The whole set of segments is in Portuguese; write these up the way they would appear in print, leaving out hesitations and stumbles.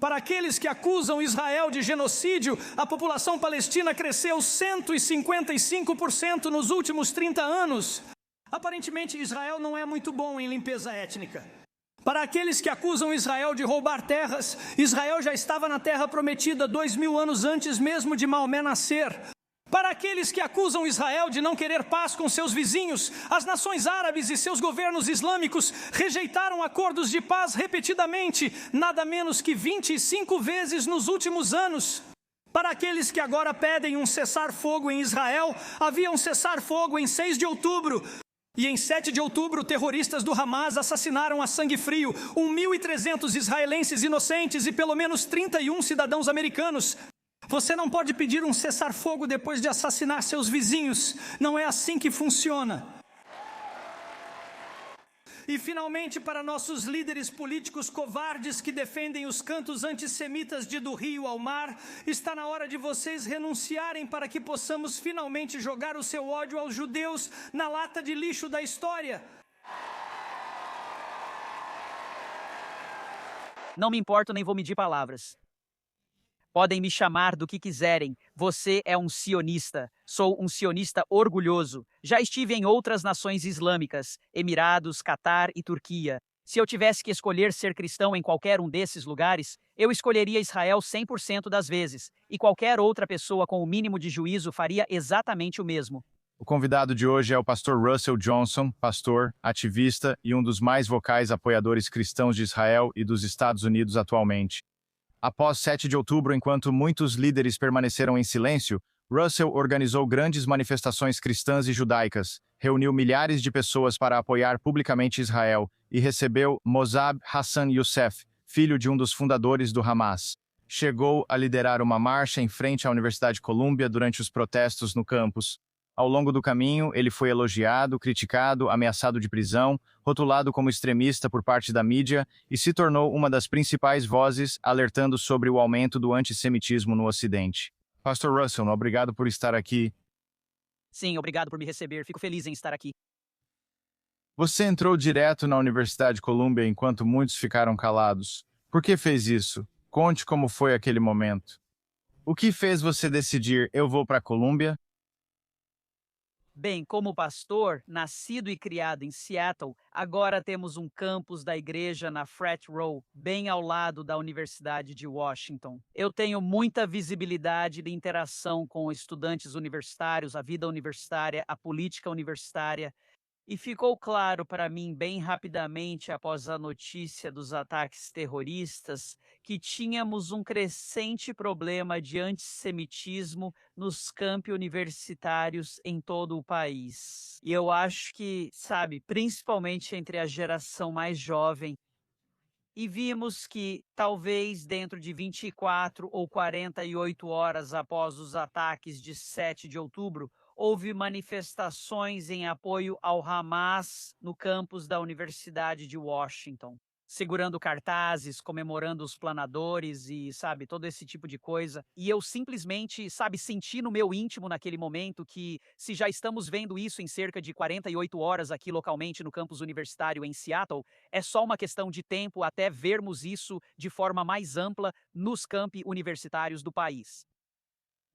Para aqueles que acusam Israel de genocídio, a população palestina cresceu 155% nos últimos 30 anos. Aparentemente, Israel não é muito bom em limpeza étnica. Para aqueles que acusam Israel de roubar terras, Israel já estava na terra prometida 2000 anos antes mesmo de Maomé nascer. Para aqueles que acusam Israel de não querer paz com seus vizinhos, as nações árabes e seus governos islâmicos rejeitaram acordos de paz repetidamente, nada menos que 25 vezes nos últimos anos. Para aqueles que agora pedem um cessar-fogo em Israel, havia um cessar-fogo em 6 de outubro. E em 7 de outubro, terroristas do Hamas assassinaram a sangue frio 1.300 israelenses inocentes e pelo menos 31 cidadãos americanos. Você não pode pedir um cessar-fogo depois de assassinar seus vizinhos. Não é assim que funciona. E finalmente, para nossos líderes políticos covardes que defendem os cantos antissemitas de do rio ao mar, está na hora de vocês renunciarem para que possamos finalmente jogar o seu ódio aos judeus na lata de lixo da história. Não me importo nem vou medir palavras. Podem me chamar do que quiserem. Você é um sionista. Sou um sionista orgulhoso. Já estive em outras nações islâmicas, Emirados, Catar e Turquia. Se eu tivesse que escolher ser cristão em qualquer um desses lugares, eu escolheria Israel 100% das vezes. E qualquer outra pessoa com o mínimo de juízo faria exatamente o mesmo. O convidado de hoje é o pastor Russell Johnson, pastor, ativista e um dos mais vocais apoiadores cristãos de Israel e dos Estados Unidos atualmente. Após 7 de outubro, enquanto muitos líderes permaneceram em silêncio, Russell organizou grandes manifestações cristãs e judaicas, reuniu milhares de pessoas para apoiar publicamente Israel e recebeu Mossab Hassan Youssef, filho de um dos fundadores do Hamas. Chegou a liderar uma marcha em frente à Universidade de Columbia durante os protestos no campus. Ao longo do caminho, ele foi elogiado, criticado, ameaçado de prisão, rotulado como extremista por parte da mídia e se tornou uma das principais vozes alertando sobre o aumento do antissemitismo no Ocidente. Pastor Russell, obrigado por estar aqui. Sim, obrigado por me receber. Fico feliz em estar aqui. Você entrou direto na Universidade de Columbia enquanto muitos ficaram calados. Por que fez isso? Conte como foi aquele momento. O que fez você decidir, eu vou para a Columbia? Bem, como pastor, nascido e criado em Seattle, agora temos um campus da igreja na Frat Row, bem ao lado da Universidade de Washington. Eu tenho muita visibilidade de interação com estudantes universitários, a vida universitária, a política universitária. E ficou claro para mim bem rapidamente, após a notícia dos ataques terroristas, que tínhamos um crescente problema de antissemitismo nos campi universitários em todo o país. E eu acho que, sabe, principalmente entre a geração mais jovem, e vimos que, talvez dentro de 24 ou 48 horas após os ataques de 7 de outubro, houve manifestações em apoio ao Hamas no campus da Universidade de Washington, segurando cartazes, comemorando os planadores e, sabe, todo esse tipo de coisa. E eu simplesmente, sabe, senti no meu íntimo naquele momento que, se já estamos vendo isso em cerca de 48 horas aqui localmente no campus universitário em Seattle, é só uma questão de tempo até vermos isso de forma mais ampla nos campi universitários do país.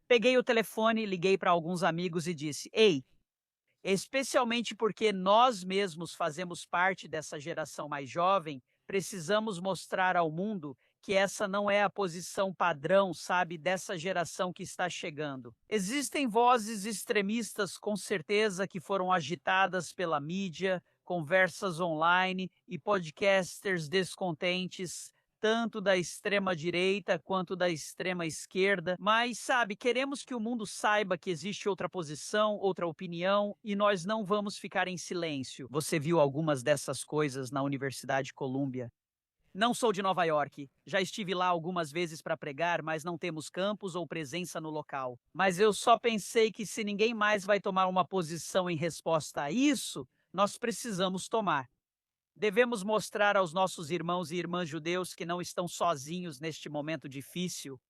Peguei o telefone, liguei para alguns amigos e disse: "Ei, especialmente porque nós mesmos fazemos parte dessa geração mais jovem, precisamos mostrar ao mundo que essa não é a posição padrão, sabe, dessa geração que está chegando. Existem vozes extremistas, com certeza, que foram agitadas pela mídia, conversas online e podcasters descontentes, tanto da extrema-direita quanto da extrema-esquerda, mas, sabe, queremos que o mundo saiba que existe outra posição, outra opinião, e nós não vamos ficar em silêncio." Você viu algumas dessas coisas na Universidade de Columbia? Não sou de Nova York. Já estive lá algumas vezes para pregar, mas não temos campus ou presença no local. Mas eu só pensei que se ninguém mais vai tomar uma posição em resposta a isso, nós precisamos tomar. Devemos mostrar aos nossos irmãos e irmãs judeus que não estão sozinhos neste momento difícil.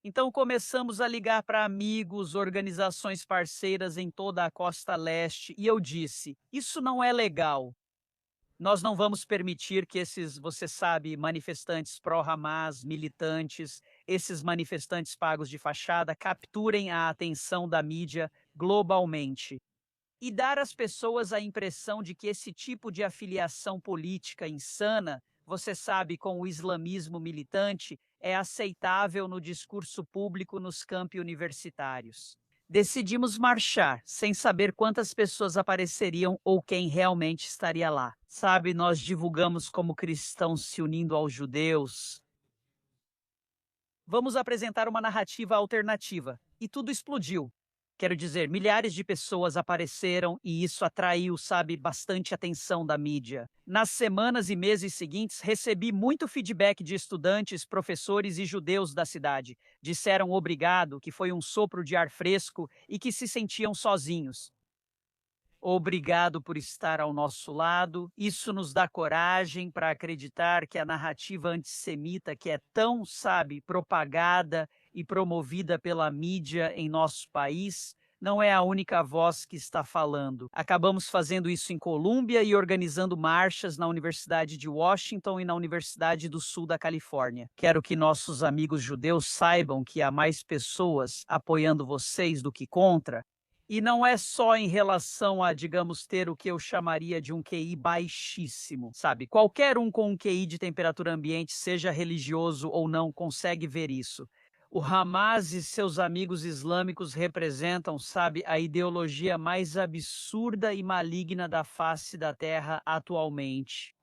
Então começamos a ligar para amigos, organizações parceiras em toda a costa leste, e eu disse: "Isso não é legal. Nós não vamos permitir que esses, você sabe, manifestantes pró-Hamas, militantes, esses manifestantes pagos de fachada capturem a atenção da mídia globalmente e dar às pessoas a impressão de que esse tipo de afiliação política insana, você sabe, com o islamismo militante, é aceitável no discurso público nos campi universitários. Decidimos marchar, sem saber quantas pessoas apareceriam ou quem realmente estaria lá. Sabe, nós divulgamos como cristãos se unindo aos judeus. Vamos apresentar uma narrativa alternativa. E tudo explodiu. Quero dizer, milhares de pessoas apareceram e isso atraiu, sabe, bastante atenção da mídia. Nas semanas e meses seguintes, recebi muito feedback de estudantes, professores e judeus da cidade. Disseram obrigado, que foi um sopro de ar fresco e que se sentiam sozinhos. Obrigado por estar ao nosso lado. Isso nos dá coragem para acreditar que a narrativa antissemita que é tão, sabe, propagada e promovida pela mídia em nosso país não é a única voz que está falando. Acabamos fazendo isso em Colômbia e organizando marchas na Universidade de Washington e na Universidade do Sul da Califórnia. Quero que nossos amigos judeus saibam que há mais pessoas apoiando vocês do que contra. E não é só em relação a, digamos, ter o que eu chamaria de um QI baixíssimo, sabe? Qualquer um com um QI de temperatura ambiente, seja religioso ou não, consegue ver isso. O Hamas e seus amigos islâmicos representam, sabe, a ideologia mais absurda e maligna da face da Terra atualmente.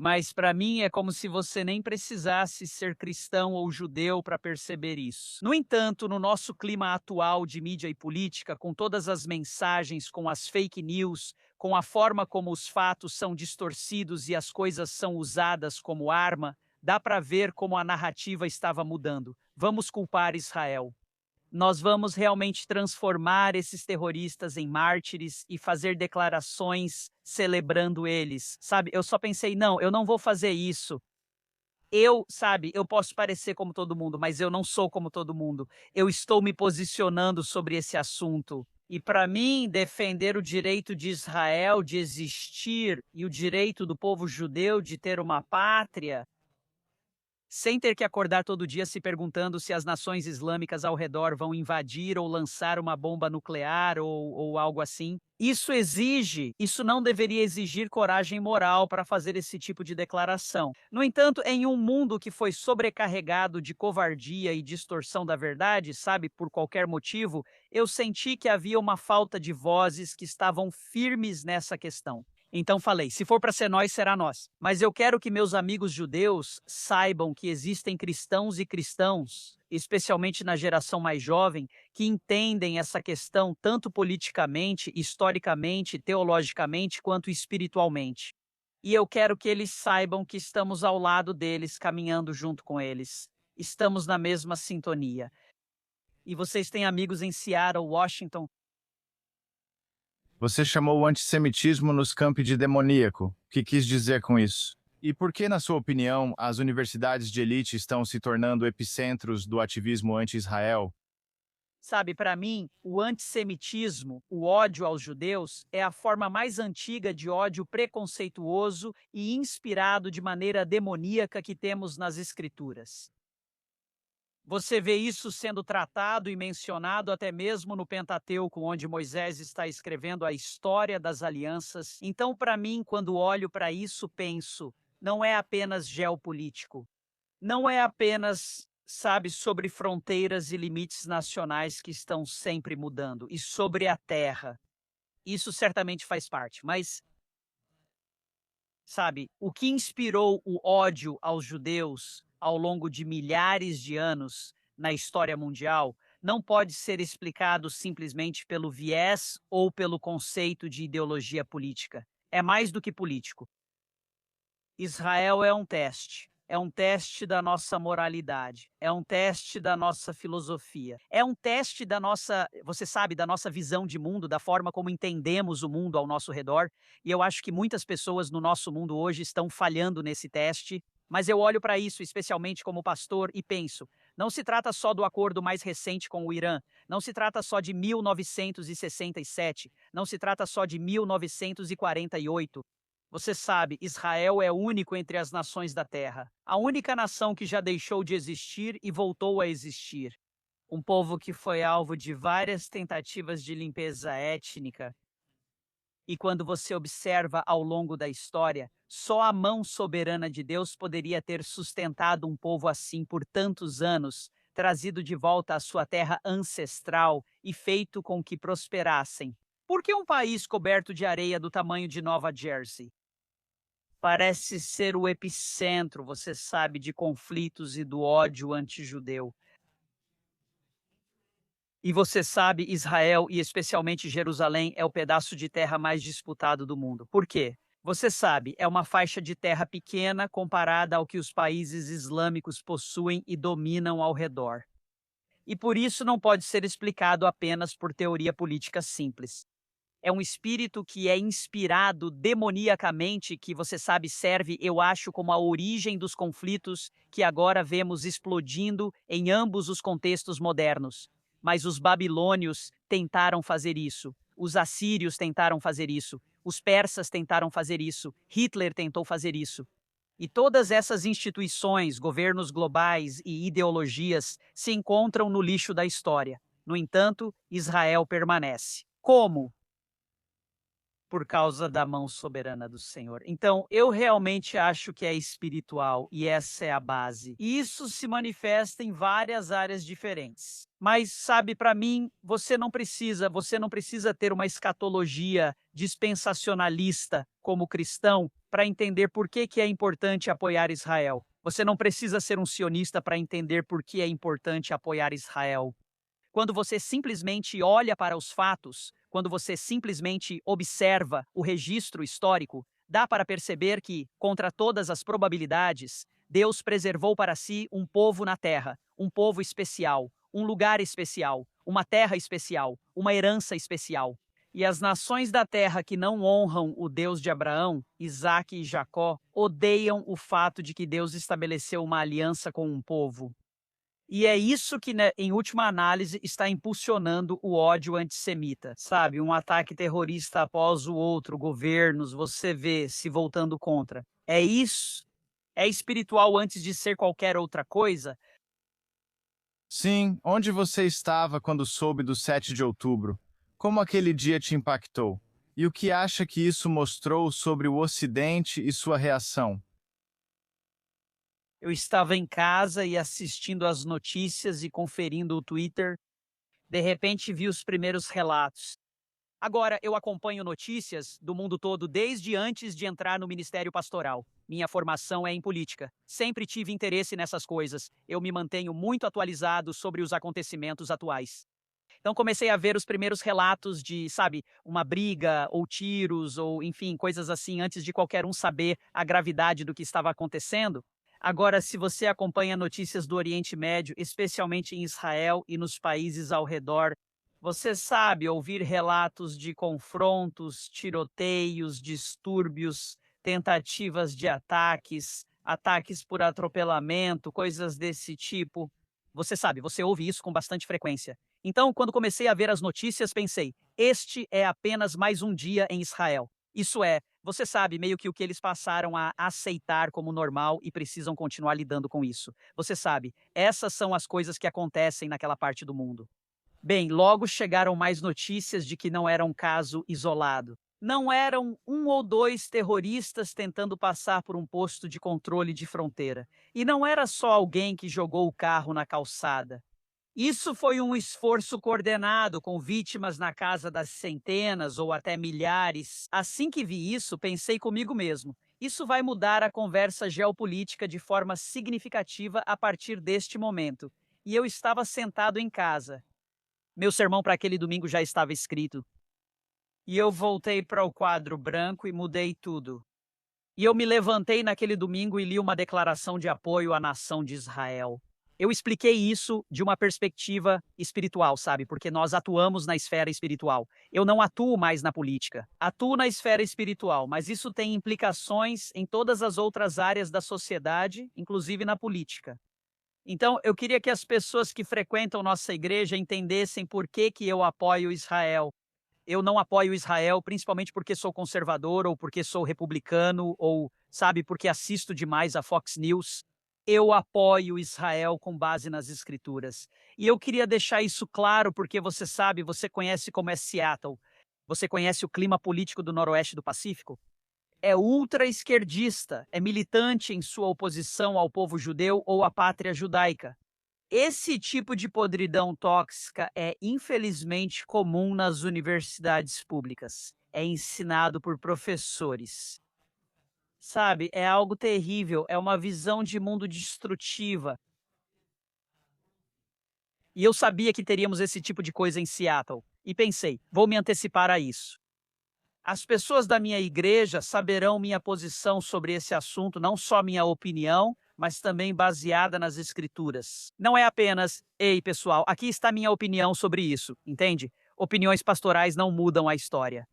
Mas para mim é como se você nem precisasse ser cristão ou judeu para perceber isso. No entanto, no nosso clima atual de mídia e política, com todas as mensagens, com as fake news, com a forma como os fatos são distorcidos e as coisas são usadas como arma, dá para ver como a narrativa estava mudando. Vamos culpar Israel. Nós vamos realmente transformar esses terroristas em mártires e fazer declarações celebrando eles, sabe? Eu só pensei, não, eu não vou fazer isso. Eu posso parecer como todo mundo, mas eu não sou como todo mundo. Eu estou me posicionando sobre esse assunto. E para mim, defender o direito de Israel de existir e o direito do povo judeu de ter uma pátria, sem ter que acordar todo dia se perguntando se as nações islâmicas ao redor vão invadir ou lançar uma bomba nuclear ou algo assim. Isso não deveria exigir coragem moral para fazer esse tipo de declaração. No entanto, em um mundo que foi sobrecarregado de covardia e distorção da verdade, sabe, por qualquer motivo, eu senti que havia uma falta de vozes que estavam firmes nessa questão. Então falei, se for para ser nós, será nós. Mas eu quero que meus amigos judeus saibam que existem cristãos e cristãos, especialmente na geração mais jovem, que entendem essa questão tanto politicamente, historicamente, teologicamente, quanto espiritualmente. E eu quero que eles saibam que estamos ao lado deles, caminhando junto com eles. Estamos na mesma sintonia. E vocês têm amigos em Seattle, Washington. Você chamou o antissemitismo nos campi de demoníaco. O que quis dizer com isso? E por que, na sua opinião, as universidades de elite estão se tornando epicentros do ativismo anti-Israel? Sabe, para mim, o antissemitismo, o ódio aos judeus, é a forma mais antiga de ódio preconceituoso e inspirado de maneira demoníaca que temos nas Escrituras. Você vê isso sendo tratado e mencionado até mesmo no Pentateuco, onde Moisés está escrevendo a história das alianças. Então, para mim, quando olho para isso, penso, não é apenas geopolítico. Não é apenas, sabe, sobre fronteiras e limites nacionais que estão sempre mudando. E sobre a terra. Isso certamente faz parte, mas, sabe, o que inspirou o ódio aos judeus ao longo de milhares de anos na história mundial, não pode ser explicado simplesmente pelo viés ou pelo conceito de ideologia política. É mais do que político. Israel é um teste da nossa moralidade, é um teste da nossa filosofia, é um teste da nossa, você sabe, da nossa visão de mundo, da forma como entendemos o mundo ao nosso redor, e eu acho que muitas pessoas no nosso mundo hoje estão falhando nesse teste. Mas eu olho para isso, especialmente como pastor, e penso, não se trata só do acordo mais recente com o Irã, não se trata só de 1967, não se trata só de 1948. Você sabe, Israel é único entre as nações da terra, a única nação que já deixou de existir e voltou a existir. Um povo que foi alvo de várias tentativas de limpeza étnica. E quando você observa ao longo da história, só a mão soberana de Deus poderia ter sustentado um povo assim por tantos anos, trazido de volta à sua terra ancestral e feito com que prosperassem. Por que um país coberto de areia do tamanho de Nova Jersey? Parece ser o epicentro, você sabe, de conflitos e do ódio antijudeu. E você sabe, Israel e especialmente Jerusalém é o pedaço de terra mais disputado do mundo. Por quê? Você sabe, é uma faixa de terra pequena comparada ao que os países islâmicos possuem e dominam ao redor. E por isso não pode ser explicado apenas por teoria política simples. É um espírito que é inspirado demoniacamente, que você sabe serve, eu acho, como a origem dos conflitos que agora vemos explodindo em ambos os contextos modernos. Mas os babilônios tentaram fazer isso, os assírios tentaram fazer isso, os persas tentaram fazer isso, Hitler tentou fazer isso. E todas essas instituições, governos globais e ideologias se encontram no lixo da história. No entanto, Israel permanece. Como? Por causa da mão soberana do Senhor. Então, eu realmente acho que é espiritual e essa é a base. E isso se manifesta em várias áreas diferentes. Mas, sabe, para mim, você não precisa ter uma escatologia dispensacionalista como cristão para entender por que é importante apoiar Israel. Você não precisa ser um sionista para entender por que é importante apoiar Israel. Quando você simplesmente olha para os fatos, quando você simplesmente observa o registro histórico, dá para perceber que, contra todas as probabilidades, Deus preservou para si um povo na terra, um povo especial, um lugar especial, uma terra especial, uma herança especial. E as nações da terra que não honram o Deus de Abraão, Isaque e Jacó odeiam o fato de que Deus estabeleceu uma aliança com um povo. E é isso que, né, em última análise, está impulsionando o ódio antissemita. Sabe, um ataque terrorista após o outro, governos, você vê se voltando contra. É isso? É espiritual antes de ser qualquer outra coisa? Sim, onde você estava quando soube do 7 de outubro? Como aquele dia te impactou? E o que acha que isso mostrou sobre o Ocidente e sua reação? Eu estava em casa e assistindo às notícias e conferindo o Twitter. De repente vi os primeiros relatos. Agora, eu acompanho notícias do mundo todo desde antes de entrar no Ministério Pastoral. Minha formação é em política. Sempre tive interesse nessas coisas. Eu me mantenho muito atualizado sobre os acontecimentos atuais. Então comecei a ver os primeiros relatos de, sabe, uma briga ou tiros ou, enfim, coisas assim antes de qualquer um saber a gravidade do que estava acontecendo. Agora, se você acompanha notícias do Oriente Médio, especialmente em Israel e nos países ao redor, você sabe ouvir relatos de confrontos, tiroteios, distúrbios, tentativas de ataques, ataques por atropelamento, coisas desse tipo. Você sabe, você ouve isso com bastante frequência. Então, quando comecei a ver as notícias, pensei: este é apenas mais um dia em Israel. Isso é, você sabe meio que o que eles passaram a aceitar como normal e precisam continuar lidando com isso. Você sabe, essas são as coisas que acontecem naquela parte do mundo. Bem, logo chegaram mais notícias de que não era um caso isolado. Não eram um ou dois terroristas tentando passar por um posto de controle de fronteira. E não era só alguém que jogou o carro na calçada. Isso foi um esforço coordenado, com vítimas na casa das centenas ou até milhares. Assim que vi isso, pensei comigo mesmo: isso vai mudar a conversa geopolítica de forma significativa a partir deste momento. E eu estava sentado em casa. Meu sermão para aquele domingo já estava escrito. E eu voltei para o quadro branco e mudei tudo. E eu me levantei naquele domingo e li uma declaração de apoio à nação de Israel. Eu expliquei isso de uma perspectiva espiritual, sabe? Porque nós atuamos na esfera espiritual. Eu não atuo mais na política. Atuo na esfera espiritual, mas isso tem implicações em todas as outras áreas da sociedade, inclusive na política. Então, eu queria que as pessoas que frequentam nossa igreja entendessem por que eu apoio Israel. eu não apoio Israel, principalmente porque sou conservador ou porque sou republicano ou, sabe, porque assisto demais a Fox News. Eu apoio Israel com base nas escrituras. E eu queria deixar isso claro porque você sabe, você conhece como é Seattle. Você conhece o clima político do noroeste do Pacífico? É ultra-esquerdista, é militante em sua oposição ao povo judeu ou à pátria judaica. Esse tipo de podridão tóxica é infelizmente comum nas universidades públicas. É ensinado por professores. Sabe, é algo terrível, é uma visão de mundo destrutiva. E eu sabia que teríamos esse tipo de coisa em Seattle. E pensei, vou me antecipar a isso. As pessoas da minha igreja saberão minha posição sobre esse assunto, não só minha opinião, mas também baseada nas escrituras. Não é apenas, ei pessoal, aqui está minha opinião sobre isso, entende? Opiniões pastorais não mudam a história.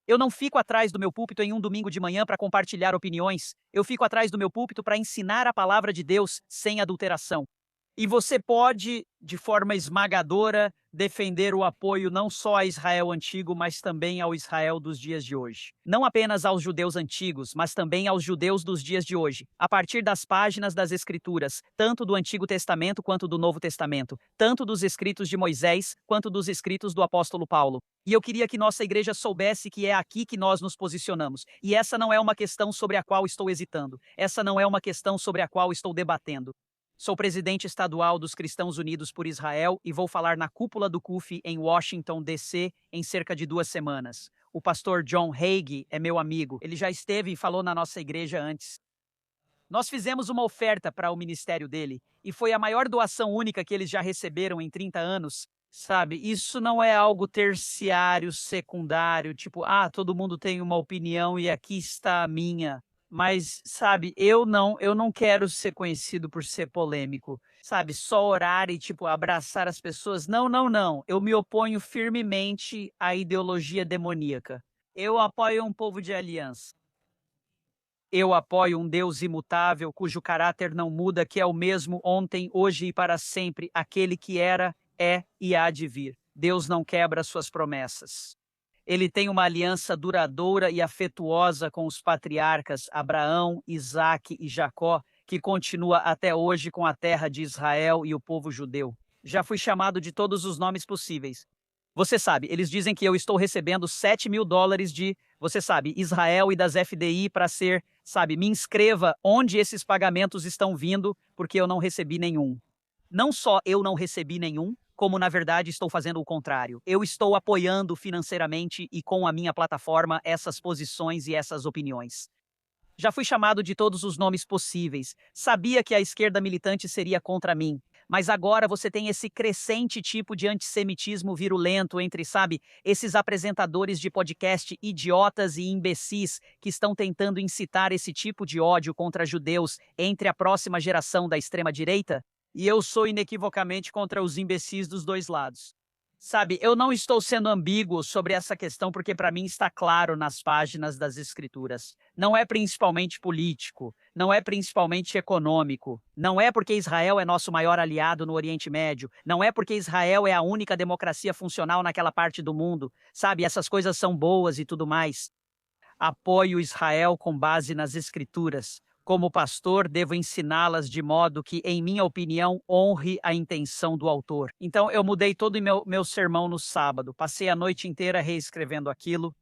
Eu não fico atrás do meu púlpito em um domingo de manhã para compartilhar opiniões. Eu fico atrás do meu púlpito para ensinar a palavra de Deus sem adulteração. E você pode, de forma esmagadora, defender o apoio não só a Israel antigo, mas também ao Israel dos dias de hoje. Não apenas aos judeus antigos, mas também aos judeus dos dias de hoje, a partir das páginas das Escrituras, tanto do Antigo Testamento quanto do Novo Testamento, tanto dos escritos de Moisés quanto dos escritos do apóstolo Paulo. E eu queria que nossa igreja soubesse que é aqui que nós nos posicionamos. E essa não é uma questão sobre a qual estou hesitando. Essa não é uma questão sobre a qual estou debatendo. Sou presidente estadual dos Cristãos Unidos por Israel e vou falar na cúpula do CUF em Washington, D.C., em cerca de 2 semanas. O pastor John Hagee é meu amigo. Ele já esteve e falou na nossa igreja antes. Nós fizemos uma oferta para o ministério dele e foi a maior doação única que eles já receberam em 30 anos. Sabe, isso não é algo terciário, secundário, tipo, todo mundo tem uma opinião e aqui está a minha. Mas, sabe, eu não quero ser conhecido por ser polêmico, sabe, só orar e, tipo, abraçar as pessoas. Não. Eu me oponho firmemente à ideologia demoníaca. Eu apoio um povo de aliança. Eu apoio um Deus imutável, cujo caráter não muda, que é o mesmo ontem, hoje e para sempre, aquele que era, é e há de vir. Deus não quebra suas promessas. Ele tem uma aliança duradoura e afetuosa com os patriarcas Abraão, Isaque e Jacó, que continua até hoje com a terra de Israel e o povo judeu. Já fui chamado de todos os nomes possíveis. Você sabe, eles dizem que eu estou recebendo $7.000 de, você sabe, Israel e das FDI para ser, sabe, me inscreva onde esses pagamentos estão vindo, porque eu não recebi nenhum. Não só eu não recebi nenhum, como na verdade estou fazendo o contrário. Eu estou apoiando financeiramente e com a minha plataforma essas posições e essas opiniões. Já fui chamado de todos os nomes possíveis. Sabia que a esquerda militante seria contra mim. Mas agora você tem esse crescente tipo de antissemitismo virulento entre, sabe, esses apresentadores de podcast idiotas e imbecis que estão tentando incitar esse tipo de ódio contra judeus entre a próxima geração da extrema-direita. E eu sou inequivocamente contra os imbecis dos dois lados. Sabe, eu não estou sendo ambíguo sobre essa questão porque para mim está claro nas páginas das Escrituras. Não é principalmente político, não é principalmente econômico, não é porque Israel é nosso maior aliado no Oriente Médio, não é porque Israel é a única democracia funcional naquela parte do mundo. Sabe, essas coisas são boas e tudo mais. Apoio Israel com base nas Escrituras. Como pastor, devo ensiná-las de modo que, em minha opinião, honre a intenção do autor. Então, eu mudei todo o meu sermão no sábado. Passei a noite inteira reescrevendo aquilo.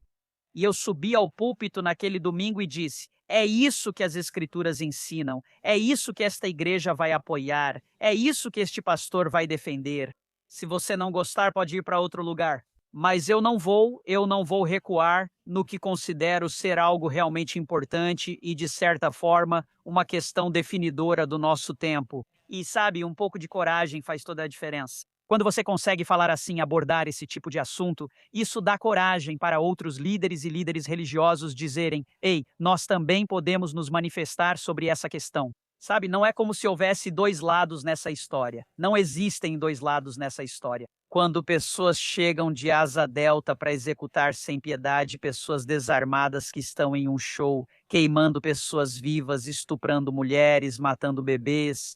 E eu subi ao púlpito naquele domingo e disse, é isso que as Escrituras ensinam. É isso que esta igreja vai apoiar. É isso que este pastor vai defender. Se você não gostar, pode ir para outro lugar. Mas eu não vou recuar no que considero ser algo realmente importante e, de certa forma, uma questão definidora do nosso tempo. E, sabe, um pouco de coragem faz toda a diferença. Quando você consegue falar assim, abordar esse tipo de assunto, isso dá coragem para outros líderes e líderes religiosos dizerem, ei, nós também podemos nos manifestar sobre essa questão. Sabe, não é como se houvesse dois lados nessa história. Não existem dois lados nessa história. Quando pessoas chegam de asa delta para executar sem piedade pessoas desarmadas que estão em um show, queimando pessoas vivas, estuprando mulheres, matando bebês,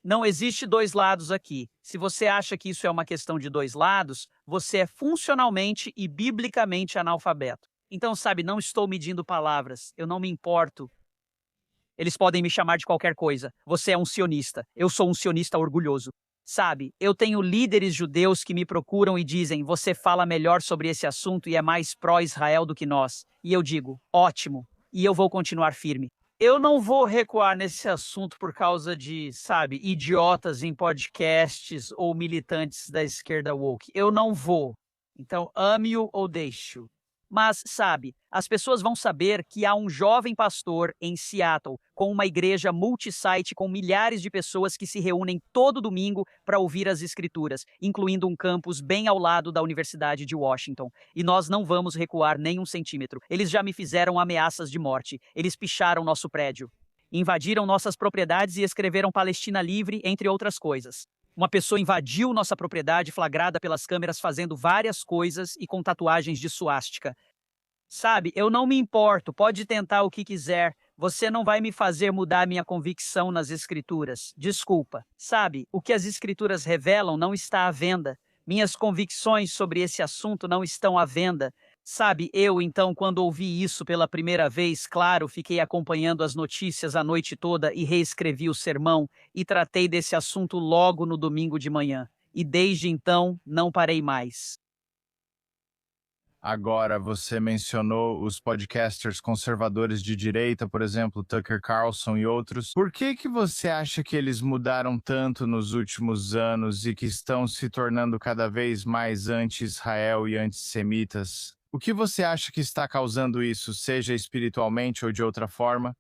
Não existe dois lados aqui. Se você acha que isso é uma questão de dois lados, você é funcionalmente e biblicamente analfabeto. Então, sabe, não estou medindo palavras, eu não me importo. Eles podem me chamar de qualquer coisa. Você é um sionista. Eu sou um sionista orgulhoso. Sabe, eu tenho líderes judeus que me procuram e dizem: você fala melhor sobre esse assunto e é mais pró-Israel do que nós. E eu digo: ótimo. E eu vou continuar firme. Eu não vou recuar nesse assunto por causa de, sabe, idiotas em podcasts ou militantes da esquerda woke. Eu não vou. Então, ame-o ou deixe-o. Mas, sabe, as pessoas vão saber que há um jovem pastor em Seattle com uma igreja multisite com milhares de pessoas que se reúnem todo domingo para ouvir as escrituras, incluindo um campus bem ao lado da Universidade de Washington. E nós não vamos recuar nem um centímetro. Eles já me fizeram ameaças de morte. Eles picharam nosso prédio, invadiram nossas propriedades e escreveram Palestina livre, entre outras coisas. Uma pessoa invadiu nossa propriedade flagrada pelas câmeras fazendo várias coisas e com tatuagens de suástica. Sabe, eu não me importo, pode tentar o que quiser. Você não vai me fazer mudar minha convicção nas escrituras. Desculpa. Sabe, o que as escrituras revelam não está à venda. Minhas convicções sobre esse assunto não estão à venda. Sabe, então, quando ouvi isso pela primeira vez, claro, fiquei acompanhando as notícias a noite toda e reescrevi o sermão e tratei desse assunto logo no domingo de manhã. E desde então, não parei mais. Agora, você mencionou os podcasters conservadores de direita, por exemplo, Tucker Carlson e outros. Por que você acha que eles mudaram tanto nos últimos anos e que estão se tornando cada vez mais anti-Israel e antissemitas? O que você acha que está causando isso, seja espiritualmente ou de outra forma?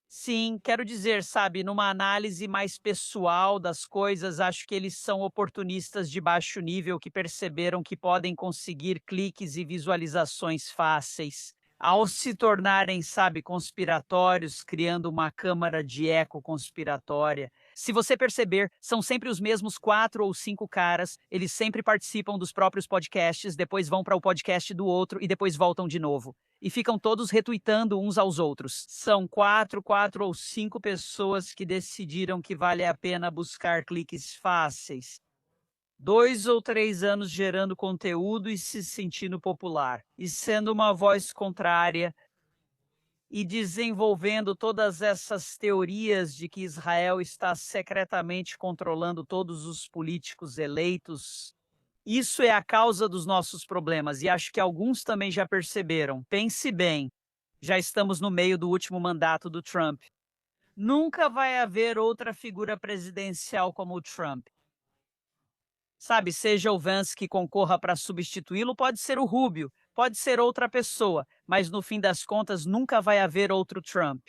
Sim, quero dizer, sabe, numa análise mais pessoal das coisas, acho que eles são oportunistas de baixo nível que perceberam que podem conseguir cliques e visualizações fáceis. Ao se tornarem, sabe, conspiratórios, criando uma câmara de eco conspiratória. Se você perceber, são sempre os mesmos 4 ou 5 caras, eles sempre participam dos próprios podcasts, depois vão para o podcast do outro e depois voltam de novo. E ficam todos retweetando uns aos outros. São 4 ou 5 pessoas que decidiram que vale a pena buscar cliques fáceis. 2 ou 3 anos gerando conteúdo e se sentindo popular, e sendo uma voz contrária, e desenvolvendo todas essas teorias de que Israel está secretamente controlando todos os políticos eleitos. Isso é a causa dos nossos problemas, e acho que alguns também já perceberam. Pense bem, já estamos no meio do último mandato do Trump. Nunca vai haver outra figura presidencial como o Trump. Sabe, seja o Vance que concorra para substituí-lo, pode ser o Rubio, pode ser outra pessoa, mas no fim das contas nunca vai haver outro Trump.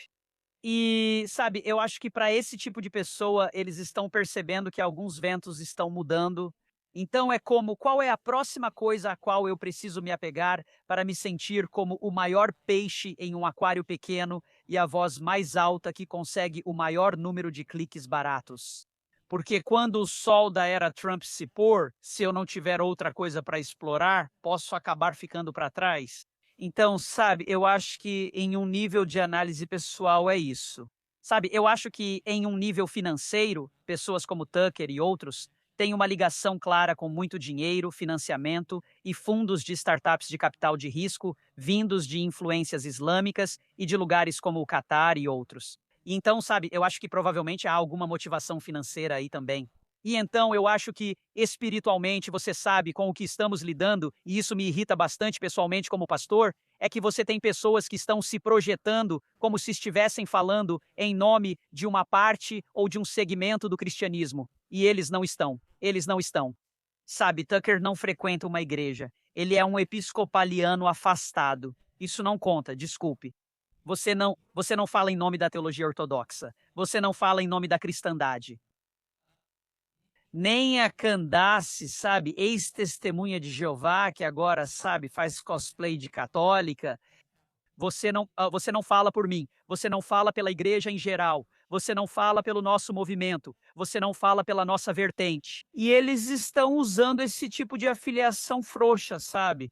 E, sabe, eu acho que para esse tipo de pessoa, eles estão percebendo que alguns ventos estão mudando. Então é como, qual é a próxima coisa a qual eu preciso me apegar para me sentir como o maior peixe em um aquário pequeno e a voz mais alta que consegue o maior número de cliques baratos? Porque quando o sol da era Trump se pôr, se eu não tiver outra coisa para explorar, posso acabar ficando para trás. Então, sabe, eu acho que em um nível de análise pessoal é isso. Sabe, eu acho que em um nível financeiro, pessoas como Tucker e outros têm uma ligação clara com muito dinheiro, financiamento e fundos de startups de capital de risco vindos de influências islâmicas e de lugares como o Catar e outros. E então, sabe, eu acho que provavelmente há alguma motivação financeira aí também. E então eu acho que espiritualmente você sabe com o que estamos lidando, e isso me irrita bastante pessoalmente como pastor, é que você tem pessoas que estão se projetando como se estivessem falando em nome de uma parte ou de um segmento do cristianismo. E eles não estão. Eles não estão. Sabe, Tucker não frequenta uma igreja. Ele é um episcopaliano afastado. Isso não conta, desculpe. Você não fala em nome da teologia ortodoxa. Você não fala em nome da cristandade. Nem a Candace, sabe, ex-testemunha de Jeová, que agora, sabe, faz cosplay de católica. Você não fala por mim. Você não fala pela igreja em geral. Você não fala pelo nosso movimento. Você não fala pela nossa vertente. E eles estão usando esse tipo de afiliação frouxa, sabe?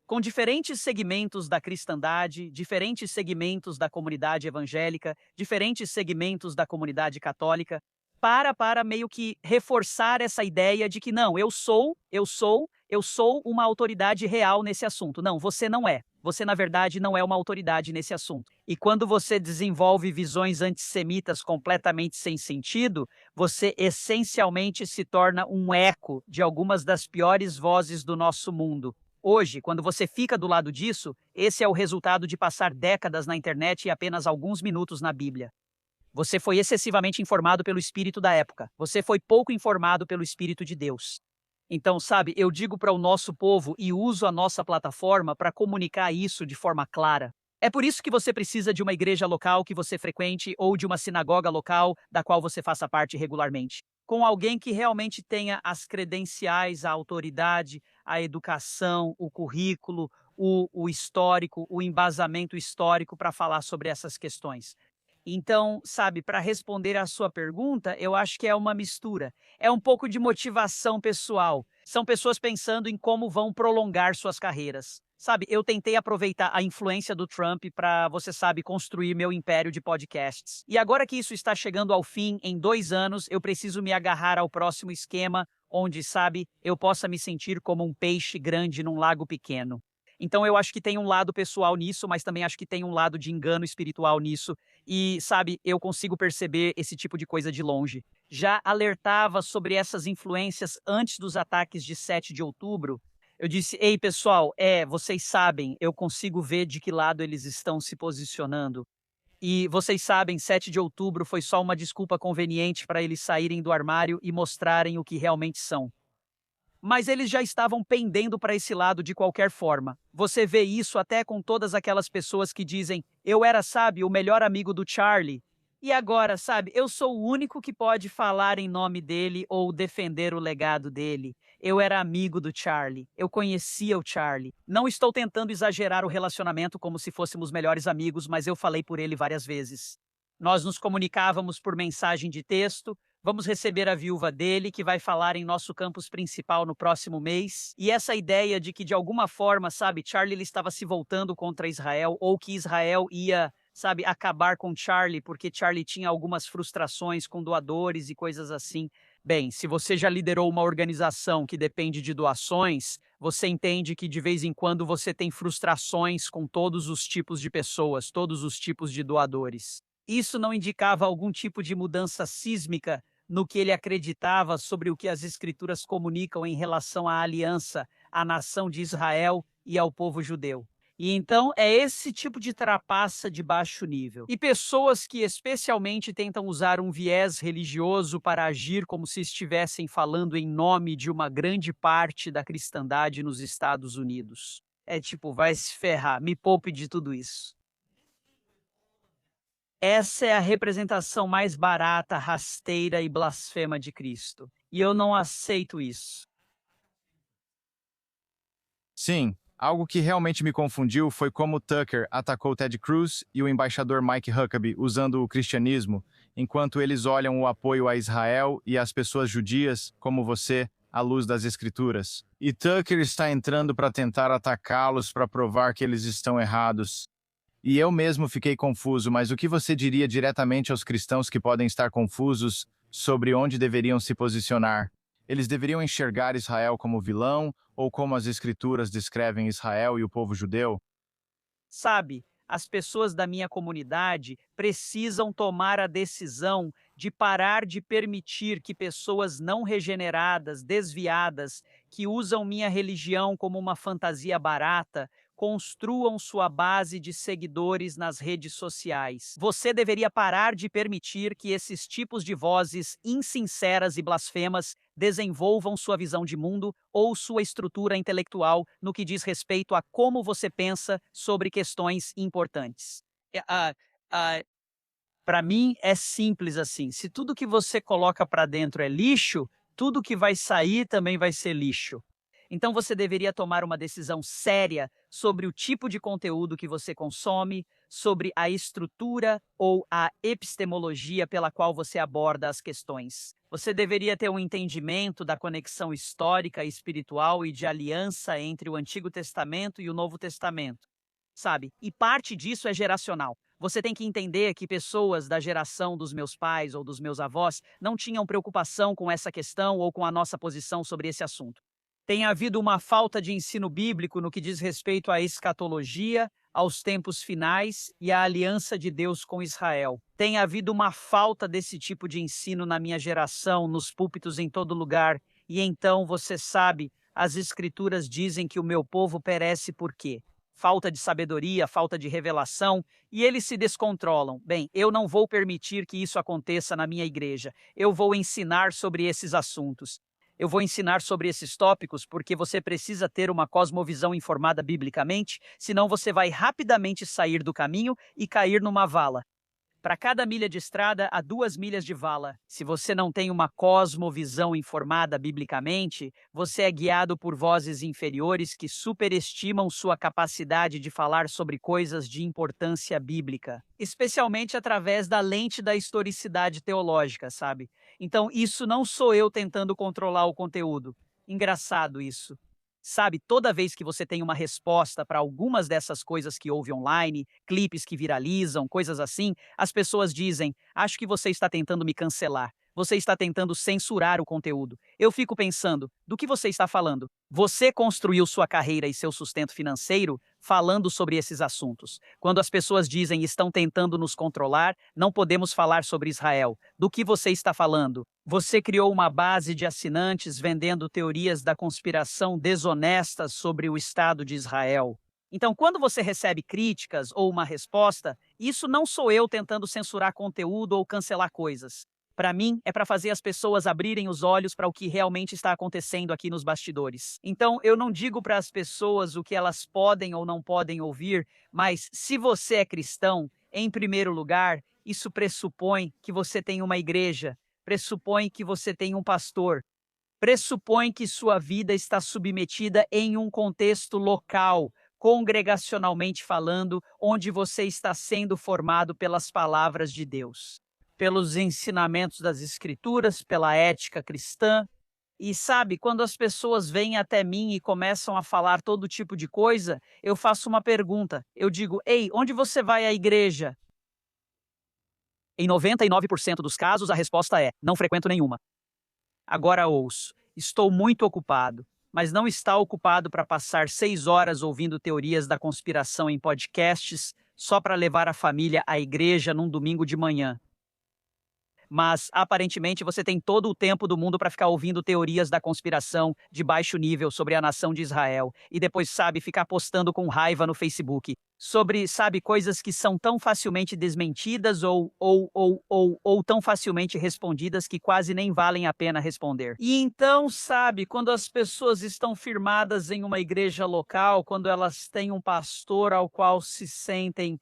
com diferentes segmentos da cristandade, diferentes segmentos da comunidade evangélica, diferentes segmentos da comunidade católica, para meio que reforçar essa ideia de que não, eu sou uma autoridade real nesse assunto. Não, você não é. Você, na verdade, não é uma autoridade nesse assunto. E quando você desenvolve visões antissemitas completamente sem sentido, você essencialmente se torna um eco de algumas das piores vozes do nosso mundo. Hoje, quando você fica do lado disso, esse é o resultado de passar décadas na internet e apenas alguns minutos na Bíblia. Você foi excessivamente informado pelo espírito da época. Você foi pouco informado pelo Espírito de Deus. Então, sabe, eu digo para o nosso povo e uso a nossa plataforma para comunicar isso de forma clara. É por isso que você precisa de uma igreja local que você frequente ou de uma sinagoga local da qual você faça parte regularmente. Com alguém que realmente tenha as credenciais, a autoridade, a educação, o currículo, o histórico, o embasamento histórico para falar sobre essas questões. Então, sabe, para responder à sua pergunta, eu acho que é uma mistura. É um pouco de motivação pessoal. São pessoas pensando em como vão prolongar suas carreiras. Sabe, eu tentei aproveitar a influência do Trump para, você sabe, construir meu império de podcasts. E agora que isso está chegando ao fim, em 2 anos, eu preciso me agarrar ao próximo esquema, onde, sabe, eu possa me sentir como um peixe grande num lago pequeno. Então eu acho que tem um lado pessoal nisso, mas também acho que tem um lado de engano espiritual nisso. E, sabe, eu consigo perceber esse tipo de coisa de longe. Já alertava sobre essas influências antes dos ataques de 7 de outubro. Eu disse, ei pessoal, vocês sabem, eu consigo ver de que lado eles estão se posicionando. E vocês sabem, 7 de outubro foi só uma desculpa conveniente para eles saírem do armário e mostrarem o que realmente são. Mas eles já estavam pendendo para esse lado de qualquer forma. Você vê isso até com todas aquelas pessoas que dizem, eu era, sabe, o melhor amigo do Charlie. E agora, sabe, eu sou o único que pode falar em nome dele ou defender o legado dele. Eu era amigo do Charlie, eu conhecia o Charlie. Não estou tentando exagerar o relacionamento como se fôssemos melhores amigos, mas eu falei por ele várias vezes. Nós nos comunicávamos por mensagem de texto. Vamos receber a viúva dele, que vai falar em nosso campus principal no próximo mês. E essa ideia de que, de alguma forma, sabe, Charlie ele estava se voltando contra Israel, ou que Israel ia, sabe, acabar com Charlie, porque Charlie tinha algumas frustrações com doadores e coisas assim. Bem, se você já liderou uma organização que depende de doações, você entende que de vez em quando você tem frustrações com todos os tipos de pessoas, todos os tipos de doadores. Isso não indicava algum tipo de mudança sísmica no que ele acreditava sobre o que as escrituras comunicam em relação à aliança, à nação de Israel e ao povo judeu. E então é esse tipo de trapaça de baixo nível. E pessoas que especialmente tentam usar um viés religioso para agir como se estivessem falando em nome de uma grande parte da cristandade nos Estados Unidos. É tipo, vai se ferrar, me poupe de tudo isso. Essa é a representação mais barata, rasteira e blasfema de Cristo. E eu não aceito isso. Sim, algo que realmente me confundiu foi como Tucker atacou Ted Cruz e o embaixador Mike Huckabee usando o cristianismo, enquanto eles olham o apoio a Israel e às pessoas judias, como você, à luz das Escrituras. E Tucker está entrando para tentar atacá-los para provar que eles estão errados. E eu mesmo fiquei confuso, mas o que você diria diretamente aos cristãos que podem estar confusos sobre onde deveriam se posicionar? Eles deveriam enxergar Israel como vilão ou como as Escrituras descrevem Israel e o povo judeu? Sabe, as pessoas da minha comunidade precisam tomar a decisão de parar de permitir que pessoas não regeneradas, desviadas, que usam minha religião como uma fantasia barata, construam sua base de seguidores nas redes sociais. Você deveria parar de permitir que esses tipos de vozes insinceras e blasfemas desenvolvam sua visão de mundo ou sua estrutura intelectual no que diz respeito a como você pensa sobre questões importantes. Para mim, é simples assim. Se tudo que você coloca para dentro é lixo, tudo que vai sair também vai ser lixo. Então você deveria tomar uma decisão séria sobre o tipo de conteúdo que você consome, sobre a estrutura ou a epistemologia pela qual você aborda as questões. Você deveria ter um entendimento da conexão histórica, espiritual e de aliança entre o Antigo Testamento e o Novo Testamento, sabe? E parte disso é geracional. Você tem que entender que pessoas da geração dos meus pais ou dos meus avós não tinham preocupação com essa questão ou com a nossa posição sobre esse assunto. Tem havido uma falta de ensino bíblico no que diz respeito à escatologia, aos tempos finais e à aliança de Deus com Israel. Tem havido uma falta desse tipo de ensino na minha geração, nos púlpitos em todo lugar, e então, você sabe, as escrituras dizem que o meu povo perece por quê? Falta de sabedoria, falta de revelação, e eles se descontrolam. Bem, eu não vou permitir que isso aconteça na minha igreja. Eu vou ensinar sobre esses assuntos. Eu vou ensinar sobre esses tópicos porque você precisa ter uma cosmovisão informada biblicamente, senão você vai rapidamente sair do caminho e cair numa vala. Para cada milha de estrada, há 2 milhas de vala. Se você não tem uma cosmovisão informada biblicamente, você é guiado por vozes inferiores que superestimam sua capacidade de falar sobre coisas de importância bíblica, especialmente através da lente da historicidade teológica, sabe? Então, isso não sou eu tentando controlar o conteúdo. Engraçado isso. Sabe, toda vez que você tem uma resposta para algumas dessas coisas que ouve online, clipes que viralizam, coisas assim, as pessoas dizem: acho que você está tentando me cancelar. Você está tentando censurar o conteúdo. Eu fico pensando, do que você está falando? Você construiu sua carreira e seu sustento financeiro falando sobre esses assuntos. Quando as pessoas dizem estão tentando nos controlar, não podemos falar sobre Israel. Do que você está falando? Você criou uma base de assinantes vendendo teorias da conspiração desonestas sobre o Estado de Israel. Então, quando você recebe críticas ou uma resposta, isso não sou eu tentando censurar conteúdo ou cancelar coisas. Para mim, é para fazer as pessoas abrirem os olhos para o que realmente está acontecendo aqui nos bastidores. Então, eu não digo para as pessoas o que elas podem ou não podem ouvir, mas se você é cristão, em primeiro lugar, isso pressupõe que você tem uma igreja, pressupõe que você tem um pastor, pressupõe que sua vida está submetida em um contexto local, congregacionalmente falando, onde você está sendo formado pelas palavras de Deus, pelos ensinamentos das Escrituras, pela ética cristã. E sabe, quando as pessoas vêm até mim e começam a falar todo tipo de coisa, eu faço uma pergunta. Eu digo: ei, onde você vai à igreja? Em 99% dos casos, a resposta é: não frequento nenhuma. Agora ouço: estou muito ocupado, mas não está ocupado para passar 6 horas ouvindo teorias da conspiração em podcasts só para levar a família à igreja num domingo de manhã. Mas, aparentemente, você tem todo o tempo do mundo para ficar ouvindo teorias da conspiração de baixo nível sobre a nação de Israel e depois, sabe, ficar postando com raiva no Facebook sobre, sabe, coisas que são tão facilmente desmentidas ou tão facilmente respondidas que quase nem valem a pena responder. E então, sabe, quando as pessoas estão firmadas em uma igreja local, quando elas têm um pastor ao qual se sentem,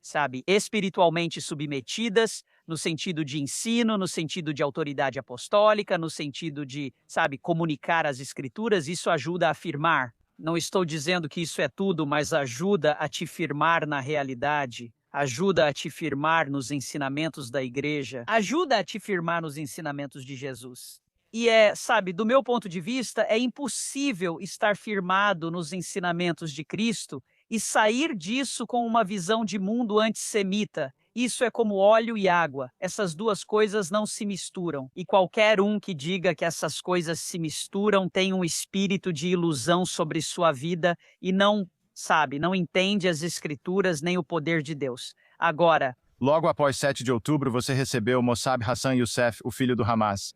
sabe, espiritualmente submetidas, no sentido de ensino, no sentido de autoridade apostólica, no sentido de, sabe, comunicar as escrituras, isso ajuda a afirmar. Não estou dizendo que isso é tudo, mas ajuda a te firmar na realidade, ajuda a te firmar nos ensinamentos da igreja, ajuda a te firmar nos ensinamentos de Jesus. E sabe, do meu ponto de vista, é impossível estar firmado nos ensinamentos de Cristo e sair disso com uma visão de mundo antissemita. Isso é como óleo e água. Essas duas coisas não se misturam. E qualquer um que diga que essas coisas se misturam tem um espírito de ilusão sobre sua vida e não, sabe, não entende as escrituras nem o poder de Deus. Agora, Logo após 7 de outubro, você recebeu Mossab Hassan Youssef, o filho do Hamas.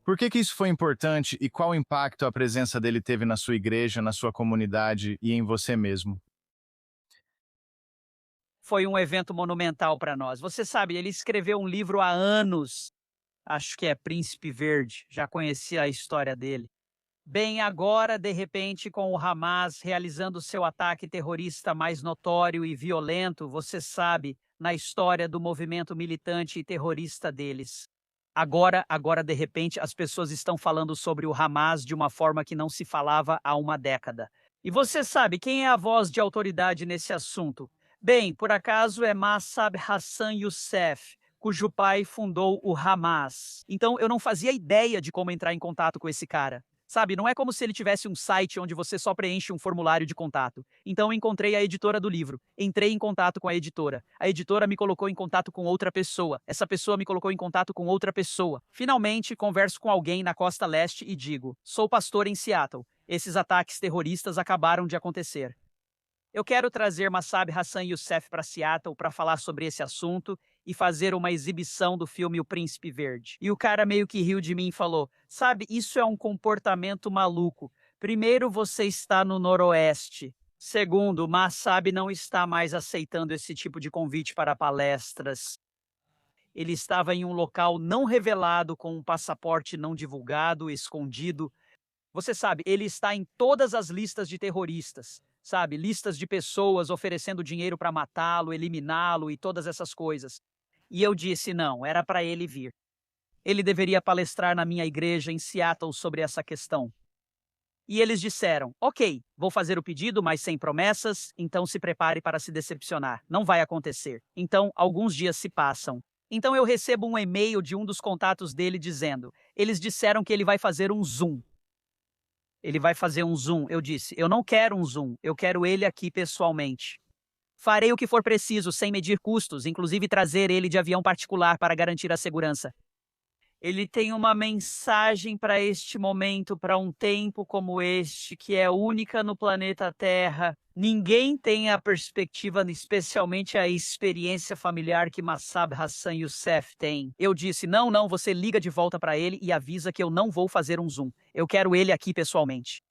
Por que isso foi importante e qual impacto a presença dele teve na sua igreja, na sua comunidade e em você mesmo? foi um evento monumental para nós. Você sabe, ele escreveu um livro há anos. Acho que é Príncipe Verde. Já conhecia a história dele. Bem, agora, de repente, com o Hamas realizando seu ataque terrorista mais notório e violento, você sabe, na história do movimento militante e terrorista deles. Agora, de repente, as pessoas estão falando sobre o Hamas de uma forma que não se falava há uma década. E você sabe quem é a voz de autoridade nesse assunto? Bem, por acaso é Mossab Hassan Youssef, cujo pai fundou o Hamas. Então eu não fazia ideia de como entrar em contato com esse cara. Sabe, não é como se ele tivesse um site onde você só preenche um formulário de contato. Então eu encontrei a editora do livro, entrei em contato com a editora me colocou em contato com outra pessoa, essa pessoa me colocou em contato com outra pessoa. Finalmente, converso com alguém na costa leste e digo, sou pastor em Seattle, esses ataques terroristas acabaram de acontecer. Eu quero trazer Massab Hassan Youssef para Seattle para falar sobre esse assunto e fazer uma exibição do filme O Príncipe Verde. E o cara meio que riu de mim e falou, sabe, isso é um comportamento maluco. Primeiro, você está no Noroeste. Segundo, Massab não está mais aceitando esse tipo de convite para palestras. Ele estava em um local não revelado com um passaporte não divulgado, escondido. Você sabe, ele está em todas as listas de terroristas. Sabe, listas de pessoas oferecendo dinheiro para matá-lo, eliminá-lo e todas essas coisas. E eu disse não, era para ele vir. Ele deveria palestrar na minha igreja em Seattle sobre essa questão. E eles disseram, ok, vou fazer o pedido, mas sem promessas, então se prepare para se decepcionar. Não vai acontecer. Então, alguns dias se passam. Então eu recebo um e-mail de um dos contatos dele dizendo, eles disseram que ele vai fazer um Zoom. Ele vai fazer um Zoom. Eu disse, eu não quero um Zoom, eu quero ele aqui pessoalmente. Farei o que for preciso, sem medir custos, inclusive trazer ele de avião particular para garantir a segurança. Ele tem uma mensagem para este momento, para um tempo como este, que é única no planeta Terra. Ninguém tem a perspectiva, especialmente a experiência familiar que Massab Hassan Youssef tem. Eu disse, não, você liga de volta para ele e avisa que eu não vou fazer um Zoom. Eu quero ele aqui pessoalmente.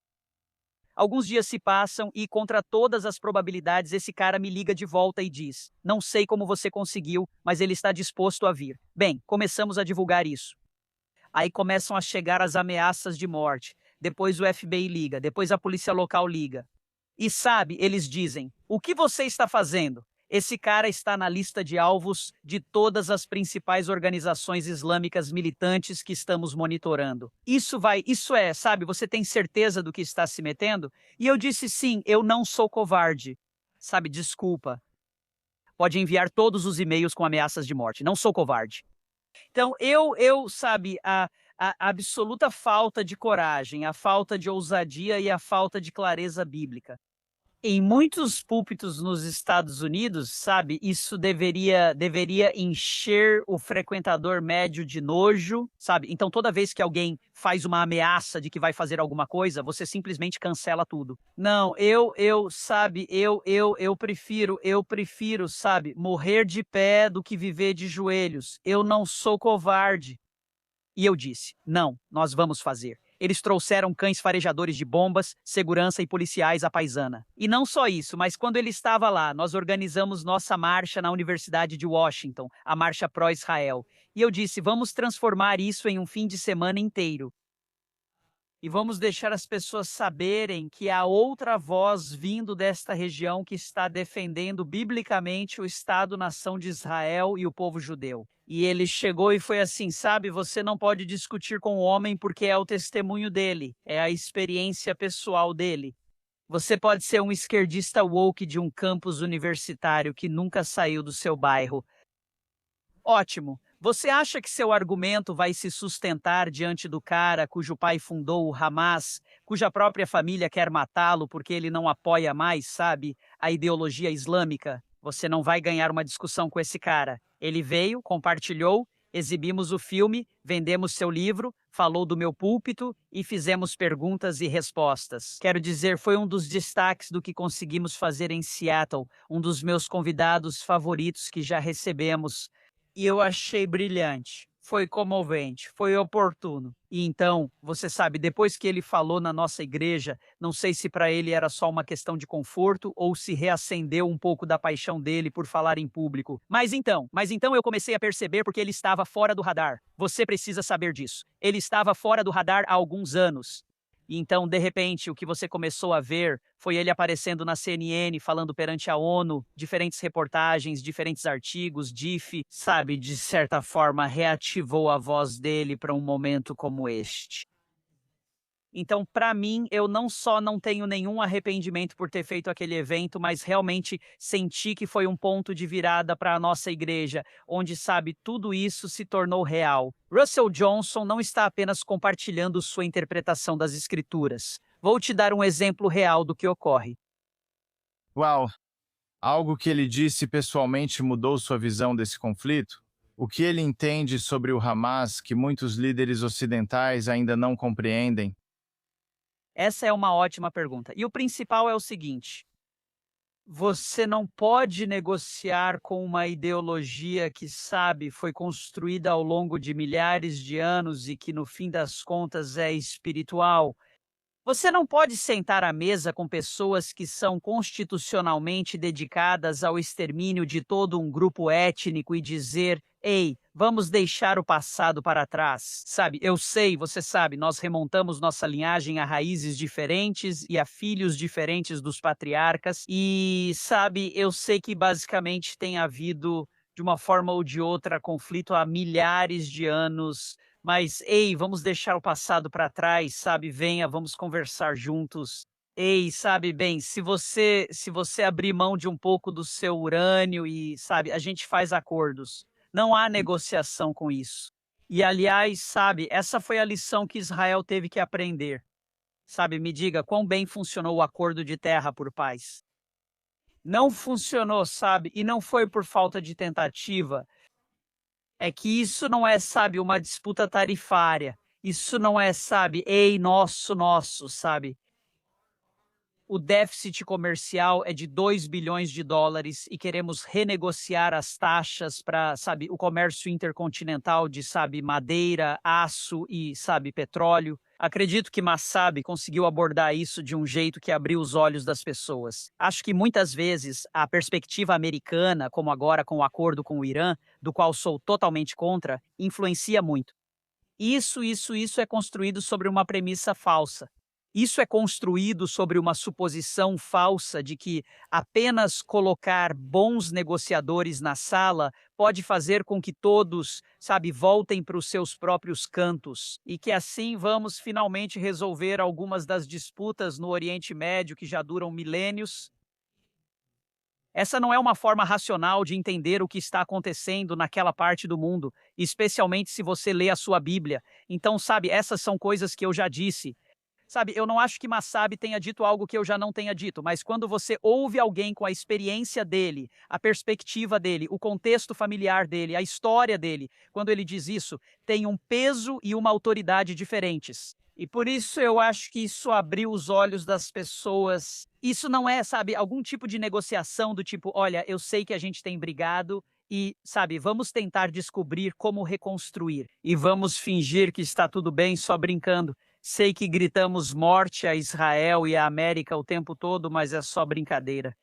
Alguns dias se passam e, contra todas as probabilidades, esse cara me liga de volta e diz, não sei como você conseguiu, mas ele está disposto a vir. Bem, começamos a divulgar isso. Aí começam a chegar as ameaças de morte. Depois o FBI liga, depois a polícia local liga. E sabe, eles dizem, o que você está fazendo? Esse cara está na lista de alvos de todas as principais organizações islâmicas militantes que estamos monitorando. Sabe, você tem certeza do que está se metendo? E eu disse sim, eu não sou covarde. Sabe, desculpa. Pode enviar todos os e-mails com ameaças de morte, não sou covarde. Então, sabe, a absoluta falta de coragem, a falta de ousadia e a falta de clareza bíblica. Em muitos púlpitos nos Estados Unidos, sabe, isso deveria encher o frequentador médio de nojo, sabe? Então, toda vez que alguém faz uma ameaça de que vai fazer alguma coisa, você simplesmente cancela tudo. Não, eu prefiro, sabe, morrer de pé do que viver de joelhos. Eu não sou covarde. E eu disse, não, nós vamos fazer. Eles trouxeram cães farejadores de bombas, segurança e policiais à paisana. E não só isso, mas quando ele estava lá, nós organizamos nossa marcha na Universidade de Washington, a Marcha Pró-Israel. E eu disse, vamos transformar isso em um fim de semana inteiro. E vamos deixar as pessoas saberem que há outra voz vindo desta região que está defendendo biblicamente o Estado-nação de Israel e o povo judeu. E ele chegou e foi assim, sabe, você não pode discutir com o homem porque é o testemunho dele, é a experiência pessoal dele. Você pode ser um esquerdista woke de um campus universitário que nunca saiu do seu bairro. Ótimo. Você acha que seu argumento vai se sustentar diante do cara cujo pai fundou o Hamas, cuja própria família quer matá-lo porque ele não apoia mais, sabe, a ideologia islâmica? Você não vai ganhar uma discussão com esse cara. Ele veio, compartilhou, exibimos o filme, vendemos seu livro, falou do meu púlpito e fizemos perguntas e respostas. Quero dizer, foi um dos destaques do que conseguimos fazer em Seattle, um dos meus convidados favoritos que já recebemos. E eu achei brilhante, foi comovente, foi oportuno. E então, você sabe, depois que ele falou na nossa igreja, não sei se para ele era só uma questão de conforto ou se reacendeu um pouco da paixão dele por falar em público. Mas então eu comecei a perceber porque ele estava fora do radar. Você precisa saber disso. Ele estava fora do radar há alguns anos. E então, de repente, o que você começou a ver foi ele aparecendo na CNN, falando perante a ONU, diferentes reportagens, diferentes artigos, DIF, sabe, de certa forma reativou a voz dele para um momento como este. Então, para mim, eu não só não tenho nenhum arrependimento por ter feito aquele evento, mas realmente senti que foi um ponto de virada para a nossa igreja, onde, sabe, tudo isso se tornou real. Russell Johnson não está apenas compartilhando sua interpretação das escrituras. Vou te dar um exemplo real do que ocorre. Uau! Algo que ele disse pessoalmente mudou sua visão desse conflito? O que ele entende sobre o Hamas que muitos líderes ocidentais ainda não compreendem? Essa é uma ótima pergunta. E o principal é o seguinte: você não pode negociar com uma ideologia que, sabe, foi construída ao longo de milhares de anos e que, no fim das contas, é espiritual. Você não pode sentar à mesa com pessoas que são constitucionalmente dedicadas ao extermínio de todo um grupo étnico e dizer: ei, vamos deixar o passado para trás. Sabe, eu sei, você sabe, nós remontamos nossa linhagem a raízes diferentes e a filhos diferentes dos patriarcas. E, sabe, eu sei que basicamente tem havido, de uma forma ou de outra, conflito há milhares de anos. Mas, ei, vamos deixar o passado para trás, sabe? Venha, vamos conversar juntos. Ei, sabe, bem, se você abrir mão de um pouco do seu urânio e, sabe, a gente faz acordos. Não há negociação com isso. E, aliás, sabe, essa foi a lição que Israel teve que aprender. Sabe, me diga, quão bem funcionou o acordo de terra por paz? Não funcionou, sabe? E não foi por falta de tentativa. É que isso não é, sabe, uma disputa tarifária. Isso não é, sabe, ei, nosso, sabe? O déficit comercial é de 2 bilhões de dólares e queremos renegociar as taxas para, sabe, o comércio intercontinental de, sabe, madeira, aço e, sabe, petróleo. Acredito que Massab conseguiu abordar isso de um jeito que abriu os olhos das pessoas. Acho que muitas vezes a perspectiva americana, como agora com o acordo com o Irã, do qual sou totalmente contra, influencia muito. Isso é construído sobre uma premissa falsa. Isso é construído sobre uma suposição falsa de que apenas colocar bons negociadores na sala pode fazer com que todos, sabe, voltem para os seus próprios cantos e que assim vamos finalmente resolver algumas das disputas no Oriente Médio que já duram milênios. Essa não é uma forma racional de entender o que está acontecendo naquela parte do mundo, especialmente se você lê a sua Bíblia. Então, sabe, essas são coisas que eu já disse. Sabe, eu não acho que Massab tenha dito algo que eu já não tenha dito, mas quando você ouve alguém com a experiência dele, a perspectiva dele, o contexto familiar dele, a história dele, quando ele diz isso, tem um peso e uma autoridade diferentes. E por isso eu acho que isso abriu os olhos das pessoas. Isso não é, sabe, algum tipo de negociação do tipo, olha, eu sei que a gente tem brigado e, sabe, vamos tentar descobrir como reconstruir. E vamos fingir que está tudo bem só brincando. Sei que gritamos morte a Israel e a América o tempo todo, mas é só brincadeira.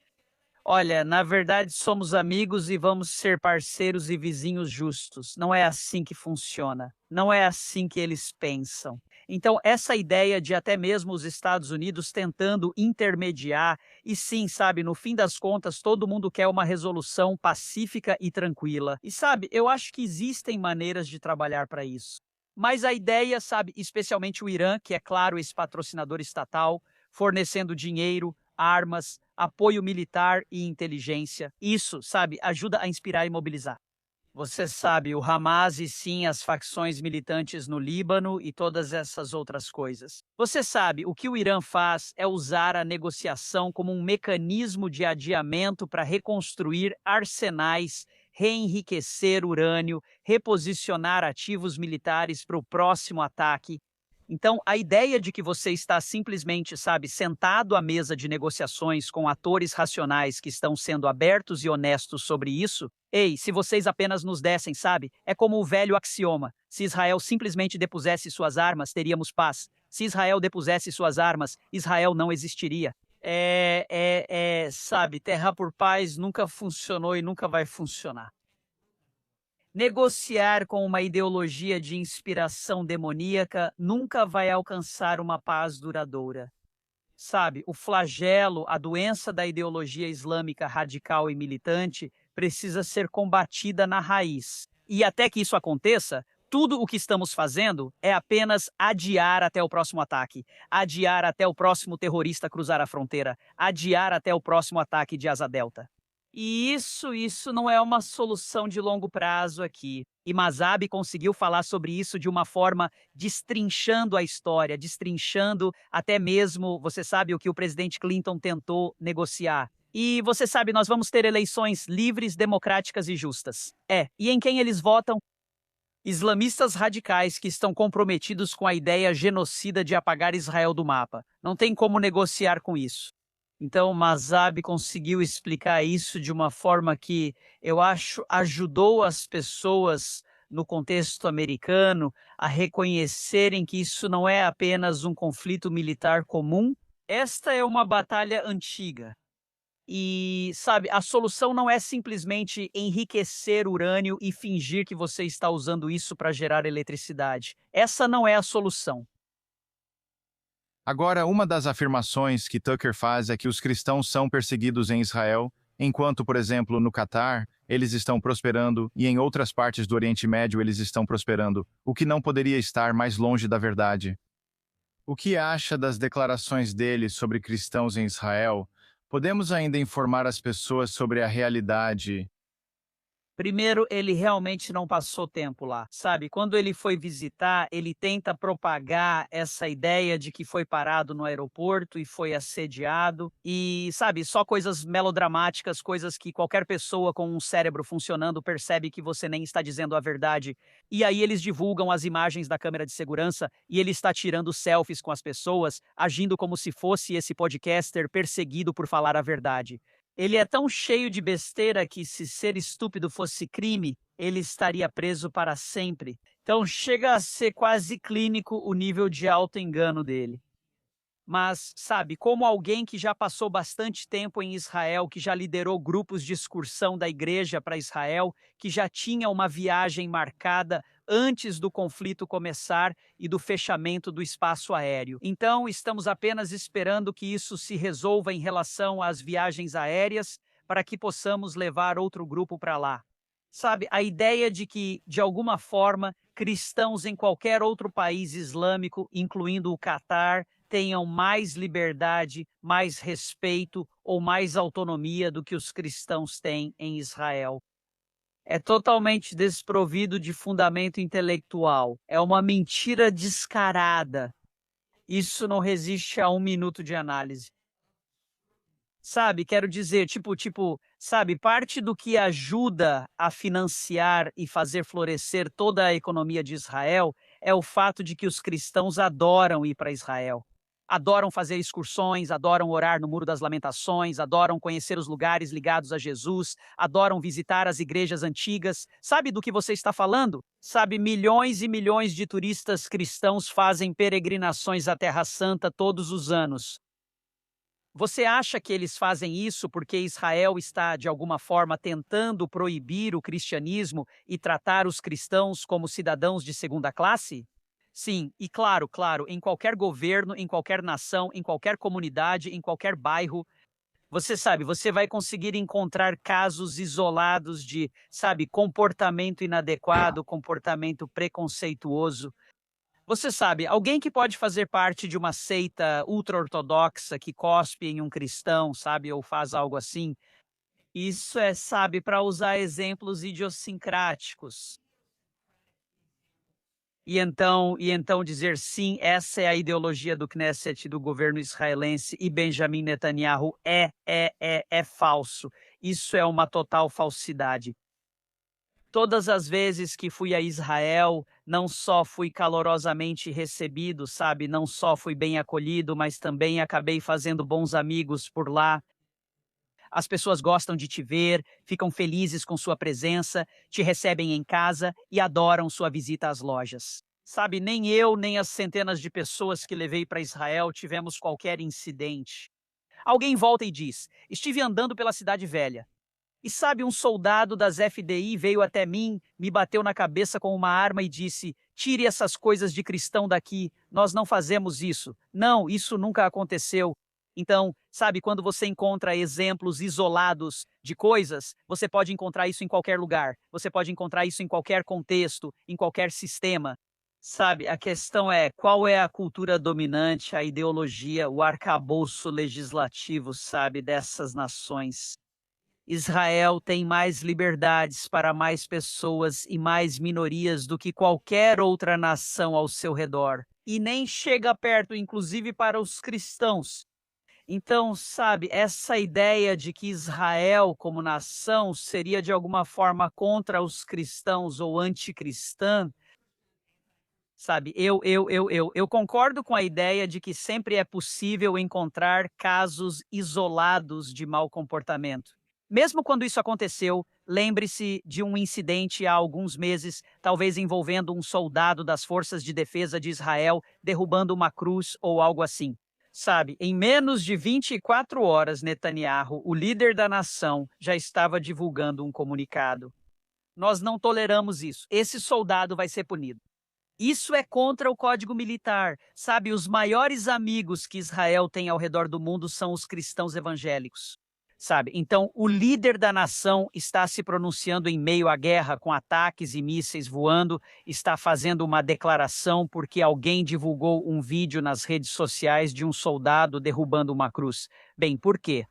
Olha, na verdade somos amigos e vamos ser parceiros e vizinhos justos. Não é assim que funciona. Não é assim que eles pensam. Então, essa ideia de até mesmo os Estados Unidos tentando intermediar, e sim, sabe, no fim das contas, todo mundo quer uma resolução pacífica e tranquila. E sabe, eu acho que existem maneiras de trabalhar para isso. Mas a ideia, sabe, especialmente o Irã, que é claro esse patrocinador estatal, fornecendo dinheiro, armas, apoio militar e inteligência, isso, sabe, ajuda a inspirar e mobilizar. Você sabe, o Hamas e sim as facções militantes no Líbano e todas essas outras coisas. Você sabe, o que o Irã faz é usar a negociação como um mecanismo de adiamento para reconstruir arsenais, reenriquecer urânio, reposicionar ativos militares para o próximo ataque. Então, a ideia de que você está simplesmente, sabe, sentado à mesa de negociações com atores racionais que estão sendo abertos e honestos sobre isso, ei, se vocês apenas nos dessem, sabe, é como o velho axioma: se Israel simplesmente depusesse suas armas, teríamos paz. Se Israel depusesse suas armas, Israel não existiria. Sabe, terra por paz nunca funcionou e nunca vai funcionar. Negociar com uma ideologia de inspiração demoníaca nunca vai alcançar uma paz duradoura. Sabe, o flagelo, a doença da ideologia islâmica radical e militante precisa ser combatida na raiz. E até que isso aconteça, Tudo o que estamos fazendo é apenas adiar até o próximo ataque, adiar até o próximo terrorista cruzar a fronteira, adiar até o próximo ataque de asa delta. E isso não é uma solução de longo prazo aqui. E Mazabi conseguiu falar sobre isso de uma forma destrinchando a história, destrinchando até mesmo, você sabe, o que o presidente Clinton tentou negociar. E você sabe, nós vamos ter eleições livres, democráticas e justas. E em quem eles votam? Islamistas radicais que estão comprometidos com a ideia genocida de apagar Israel do mapa. Não tem como negociar com isso. Então, Mazabi conseguiu explicar isso de uma forma que, eu acho, ajudou as pessoas no contexto americano a reconhecerem que isso não é apenas um conflito militar comum. Esta é uma batalha antiga. E, sabe, a solução não é simplesmente enriquecer urânio e fingir que você está usando isso para gerar eletricidade. Essa não é a solução. Agora, uma das afirmações que Tucker faz é que os cristãos são perseguidos em Israel, enquanto, por exemplo, no Catar, eles estão prosperando e em outras partes do Oriente Médio eles estão prosperando, o que não poderia estar mais longe da verdade. O que acha das declarações dele sobre cristãos em Israel? Podemos ainda informar as pessoas sobre a realidade. Primeiro, ele realmente não passou tempo lá, sabe? Quando ele foi visitar, ele tenta propagar essa ideia de que foi parado no aeroporto e foi assediado. E, sabe, só coisas melodramáticas, coisas que qualquer pessoa com um cérebro funcionando percebe que você nem está dizendo a verdade. E aí eles divulgam as imagens da câmera de segurança e ele está tirando selfies com as pessoas, agindo como se fosse esse podcaster perseguido por falar a verdade. Ele é tão cheio de besteira que, se ser estúpido fosse crime, ele estaria preso para sempre. Então chega a ser quase clínico o nível de auto-engano dele. Mas, sabe, como alguém que já passou bastante tempo em Israel, que já liderou grupos de excursão da igreja para Israel, que já tinha uma viagem marcada antes do conflito começar e do fechamento do espaço aéreo. Então, estamos apenas esperando que isso se resolva em relação às viagens aéreas para que possamos levar outro grupo para lá. Sabe, a ideia de que, de alguma forma, cristãos em qualquer outro país islâmico, incluindo o Catar, tenham mais liberdade, mais respeito ou mais autonomia do que os cristãos têm em Israel. É totalmente desprovido de fundamento intelectual. É uma mentira descarada. Isso não resiste a um minuto de análise. Sabe, quero dizer, sabe, parte do que ajuda a financiar e fazer florescer toda a economia de Israel é o fato de que os cristãos adoram ir para Israel. Adoram fazer excursões, adoram orar no Muro das Lamentações, adoram conhecer os lugares ligados a Jesus, adoram visitar as igrejas antigas. Sabe do que você está falando? Sabe, milhões e milhões de turistas cristãos fazem peregrinações à Terra Santa todos os anos. Você acha que eles fazem isso porque Israel está, de alguma forma, tentando proibir o cristianismo e tratar os cristãos como cidadãos de segunda classe? Sim, e claro, em qualquer governo, em qualquer nação, em qualquer comunidade, em qualquer bairro, você sabe, você vai conseguir encontrar casos isolados de, sabe, comportamento inadequado, comportamento preconceituoso. Você sabe, alguém que pode fazer parte de uma seita ultra-ortodoxa que cospe em um cristão, sabe, ou faz algo assim, isso é, sabe, para usar exemplos idiosincráticos. E então dizer sim, essa é a ideologia do Knesset, do governo israelense, e Benjamin Netanyahu é falso. Isso é uma total falsidade. Todas as vezes que fui a Israel, não só fui calorosamente recebido, sabe, não só fui bem acolhido, mas também acabei fazendo bons amigos por lá. As pessoas gostam de te ver, ficam felizes com sua presença, te recebem em casa e adoram sua visita às lojas. Sabe, nem eu, nem as centenas de pessoas que levei para Israel tivemos qualquer incidente. Alguém volta e diz: estive andando pela cidade velha. E sabe, um soldado das FDI veio até mim, me bateu na cabeça com uma arma e disse: tire essas coisas de cristão daqui, nós não fazemos isso. Não, isso nunca aconteceu. Então, sabe, quando você encontra exemplos isolados de coisas, você pode encontrar isso em qualquer lugar, você pode encontrar isso em qualquer contexto, em qualquer sistema. Sabe, a questão é qual é a cultura dominante, a ideologia, o arcabouço legislativo, sabe, dessas nações. Israel tem mais liberdades para mais pessoas e mais minorias do que qualquer outra nação ao seu redor. E nem chega perto, inclusive, para os cristãos. Então, sabe, essa ideia de que Israel, como nação, seria de alguma forma contra os cristãos ou anticristã, sabe, eu concordo com a ideia de que sempre é possível encontrar casos isolados de mau comportamento. Mesmo quando isso aconteceu, lembre-se de um incidente há alguns meses, talvez envolvendo um soldado das Forças de Defesa de Israel derrubando uma cruz ou algo assim. Sabe, em menos de 24 horas, Netanyahu, o líder da nação, já estava divulgando um comunicado. Nós não toleramos isso. Esse soldado vai ser punido. Isso é contra o Código Militar. Sabe, os maiores amigos que Israel tem ao redor do mundo são os cristãos evangélicos. Sabe, então o líder da nação está se pronunciando em meio à guerra com ataques e mísseis voando, está fazendo uma declaração porque alguém divulgou um vídeo nas redes sociais de um soldado derrubando uma cruz. Bem, por quê?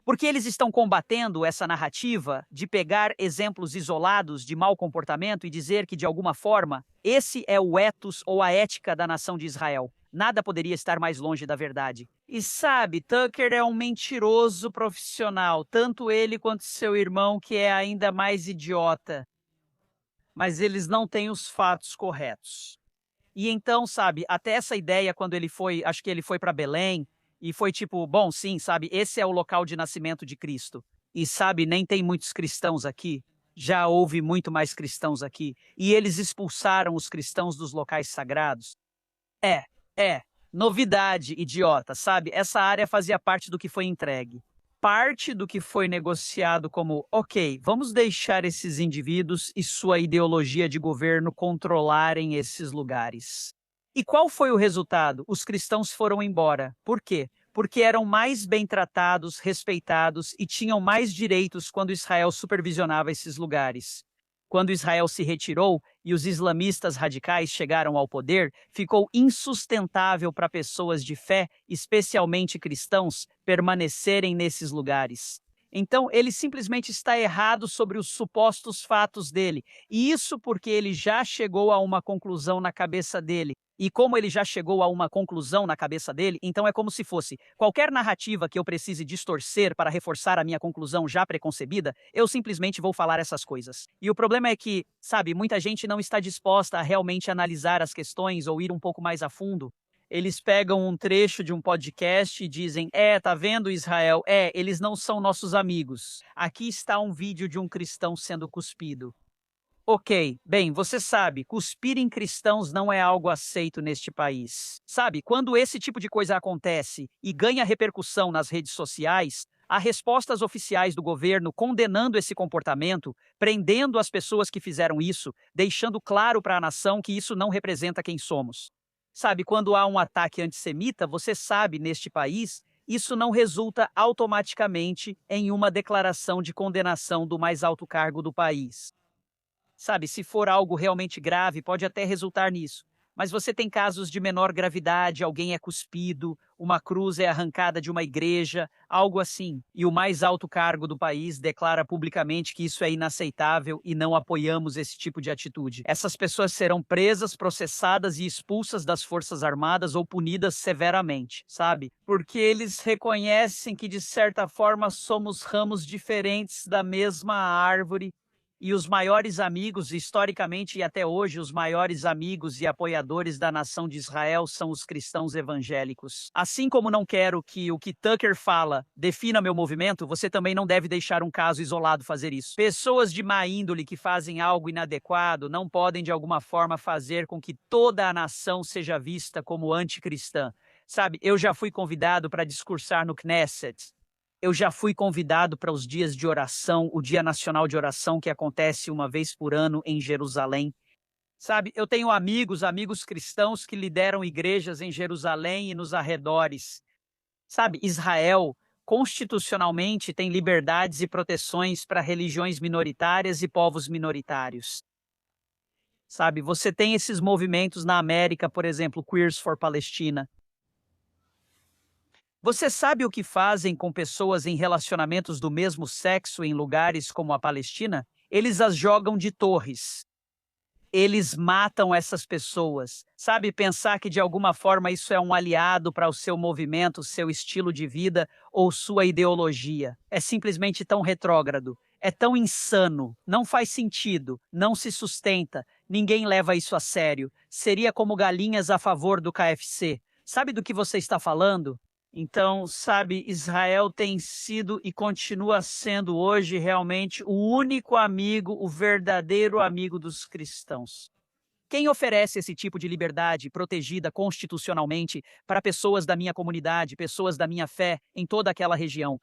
Porque eles estão combatendo essa narrativa de pegar exemplos isolados de mau comportamento e dizer que, de alguma forma, esse é o ethos ou a ética da nação de Israel. Nada poderia estar mais longe da verdade. E sabe, Tucker é um mentiroso profissional, tanto ele quanto seu irmão, que é ainda mais idiota. Mas eles não têm os fatos corretos. E então, sabe, até essa ideia quando ele foi, acho que ele foi para Belém, e foi tipo, bom, sim, sabe, esse é o local de nascimento de Cristo. E sabe, nem tem muitos cristãos aqui. Já houve muito mais cristãos aqui. E eles expulsaram os cristãos dos locais sagrados. Novidade, idiota, sabe? Essa área fazia parte do que foi entregue. Parte do que foi negociado como, ok, vamos deixar esses indivíduos e sua ideologia de governo controlarem esses lugares. E qual foi o resultado? Os cristãos foram embora. Por quê? Porque eram mais bem tratados, respeitados e tinham mais direitos quando Israel supervisionava esses lugares. Quando Israel se retirou e os islamistas radicais chegaram ao poder, ficou insustentável para pessoas de fé, especialmente cristãos, permanecerem nesses lugares. Então, ele simplesmente está errado sobre os supostos fatos dele. E isso porque ele já chegou a uma conclusão na cabeça dele. E como ele já chegou a uma conclusão na cabeça dele, então é como se fosse qualquer narrativa que eu precise distorcer para reforçar a minha conclusão já preconcebida, eu simplesmente vou falar essas coisas. E o problema é que, sabe, muita gente não está disposta a realmente analisar as questões ou ir um pouco mais a fundo. Eles pegam um trecho de um podcast e dizem, tá vendo, Israel? Eles não são nossos amigos. Aqui está um vídeo de um cristão sendo cuspido. Ok, bem, você sabe, cuspir em cristãos não é algo aceito neste país. Sabe, quando esse tipo de coisa acontece e ganha repercussão nas redes sociais, há respostas oficiais do governo condenando esse comportamento, prendendo as pessoas que fizeram isso, deixando claro para a nação que isso não representa quem somos. Sabe, quando há um ataque antissemita, você sabe, neste país, isso não resulta automaticamente em uma declaração de condenação do mais alto cargo do país. Sabe, se for algo realmente grave, pode até resultar nisso. Mas você tem casos de menor gravidade, alguém é cuspido, uma cruz é arrancada de uma igreja, algo assim. E o mais alto cargo do país declara publicamente que isso é inaceitável e não apoiamos esse tipo de atitude. Essas pessoas serão presas, processadas e expulsas das Forças Armadas ou punidas severamente, sabe? Porque eles reconhecem que, de certa forma, somos ramos diferentes da mesma árvore. E os maiores amigos, historicamente e até hoje, os maiores amigos e apoiadores da nação de Israel são os cristãos evangélicos. Assim como não quero que o que Tucker fala defina meu movimento, você também não deve deixar um caso isolado fazer isso. Pessoas de má índole que fazem algo inadequado não podem de alguma forma fazer com que toda a nação seja vista como anticristã. Sabe, eu já fui convidado para discursar no Knesset. Eu já fui convidado para os dias de oração, o Dia Nacional de Oração, que acontece uma vez por ano em Jerusalém. Sabe, eu tenho amigos cristãos que lideram igrejas em Jerusalém e nos arredores. Sabe, Israel constitucionalmente tem liberdades e proteções para religiões minoritárias e povos minoritários. Sabe, você tem esses movimentos na América, por exemplo, Queers for Palestina. Você sabe o que fazem com pessoas em relacionamentos do mesmo sexo em lugares como a Palestina? Eles as jogam de torres. Eles matam essas pessoas. Sabe, pensar que de alguma forma isso é um aliado para o seu movimento, seu estilo de vida ou sua ideologia. É simplesmente tão retrógrado. É tão insano. Não faz sentido. Não se sustenta. Ninguém leva isso a sério. Seria como galinhas a favor do KFC. Sabe do que você está falando? Então, sabe, Israel tem sido e continua sendo hoje realmente o único amigo, o verdadeiro amigo dos cristãos. Quem oferece esse tipo de liberdade protegida constitucionalmente para pessoas da minha comunidade, pessoas da minha fé em toda aquela região?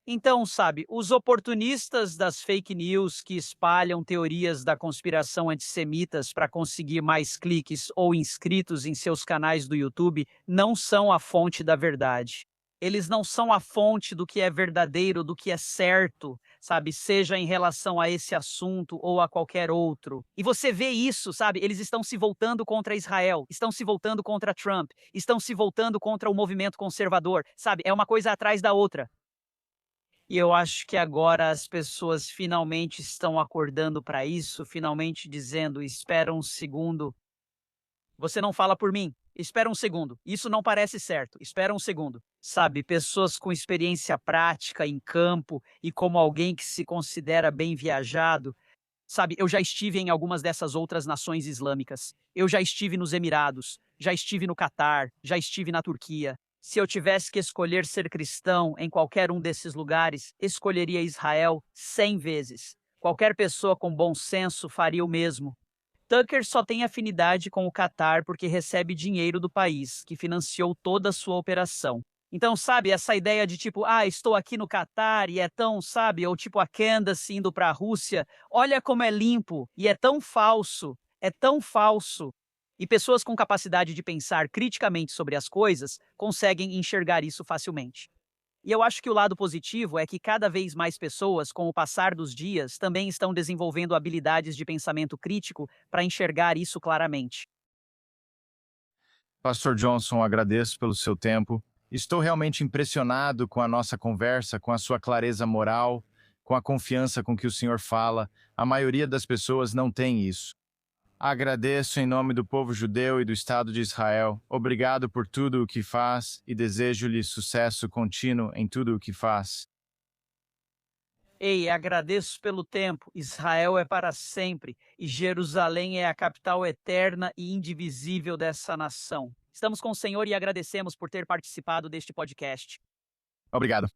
Então, sabe, os oportunistas das fake news que espalham teorias da conspiração antissemitas para conseguir mais cliques ou inscritos em seus canais do YouTube não são a fonte da verdade. Eles não são a fonte do que é verdadeiro, do que é certo, sabe, seja em relação a esse assunto ou a qualquer outro. E você vê isso, sabe, eles estão se voltando contra Israel, estão se voltando contra Trump, estão se voltando contra o movimento conservador, sabe, é uma coisa atrás da outra. E eu acho que agora as pessoas finalmente estão acordando para isso, finalmente dizendo: espera um segundo, você não fala por mim, espera um segundo, isso não parece certo, espera um segundo. Sabe, pessoas com experiência prática em campo e como alguém que se considera bem viajado, sabe, eu já estive em algumas dessas outras nações islâmicas. Eu já estive nos Emirados, já estive no Catar, já estive na Turquia. Se eu tivesse que escolher ser cristão em qualquer um desses lugares, escolheria Israel 100 vezes. Qualquer pessoa com bom senso faria o mesmo. Tucker só tem afinidade com o Catar porque recebe dinheiro do país, que financiou toda a sua operação. Então, sabe, essa ideia de tipo, estou aqui no Catar e é tão, sabe, ou tipo a Candace indo para a Rússia, olha como é limpo e é tão falso. E pessoas com capacidade de pensar criticamente sobre as coisas conseguem enxergar isso facilmente. E eu acho que o lado positivo é que cada vez mais pessoas, com o passar dos dias, também estão desenvolvendo habilidades de pensamento crítico para enxergar isso claramente. Pastor Johnson, agradeço pelo seu tempo. Estou realmente impressionado com a nossa conversa, com a sua clareza moral, com a confiança com que o senhor fala. A maioria das pessoas não tem isso. Agradeço em nome do povo judeu e do Estado de Israel. Obrigado por tudo o que faz e desejo-lhe sucesso contínuo em tudo o que faz. Ei, agradeço pelo tempo. Israel é para sempre e Jerusalém é a capital eterna e indivisível dessa nação. Estamos com o Senhor e agradecemos por ter participado deste podcast. Obrigado.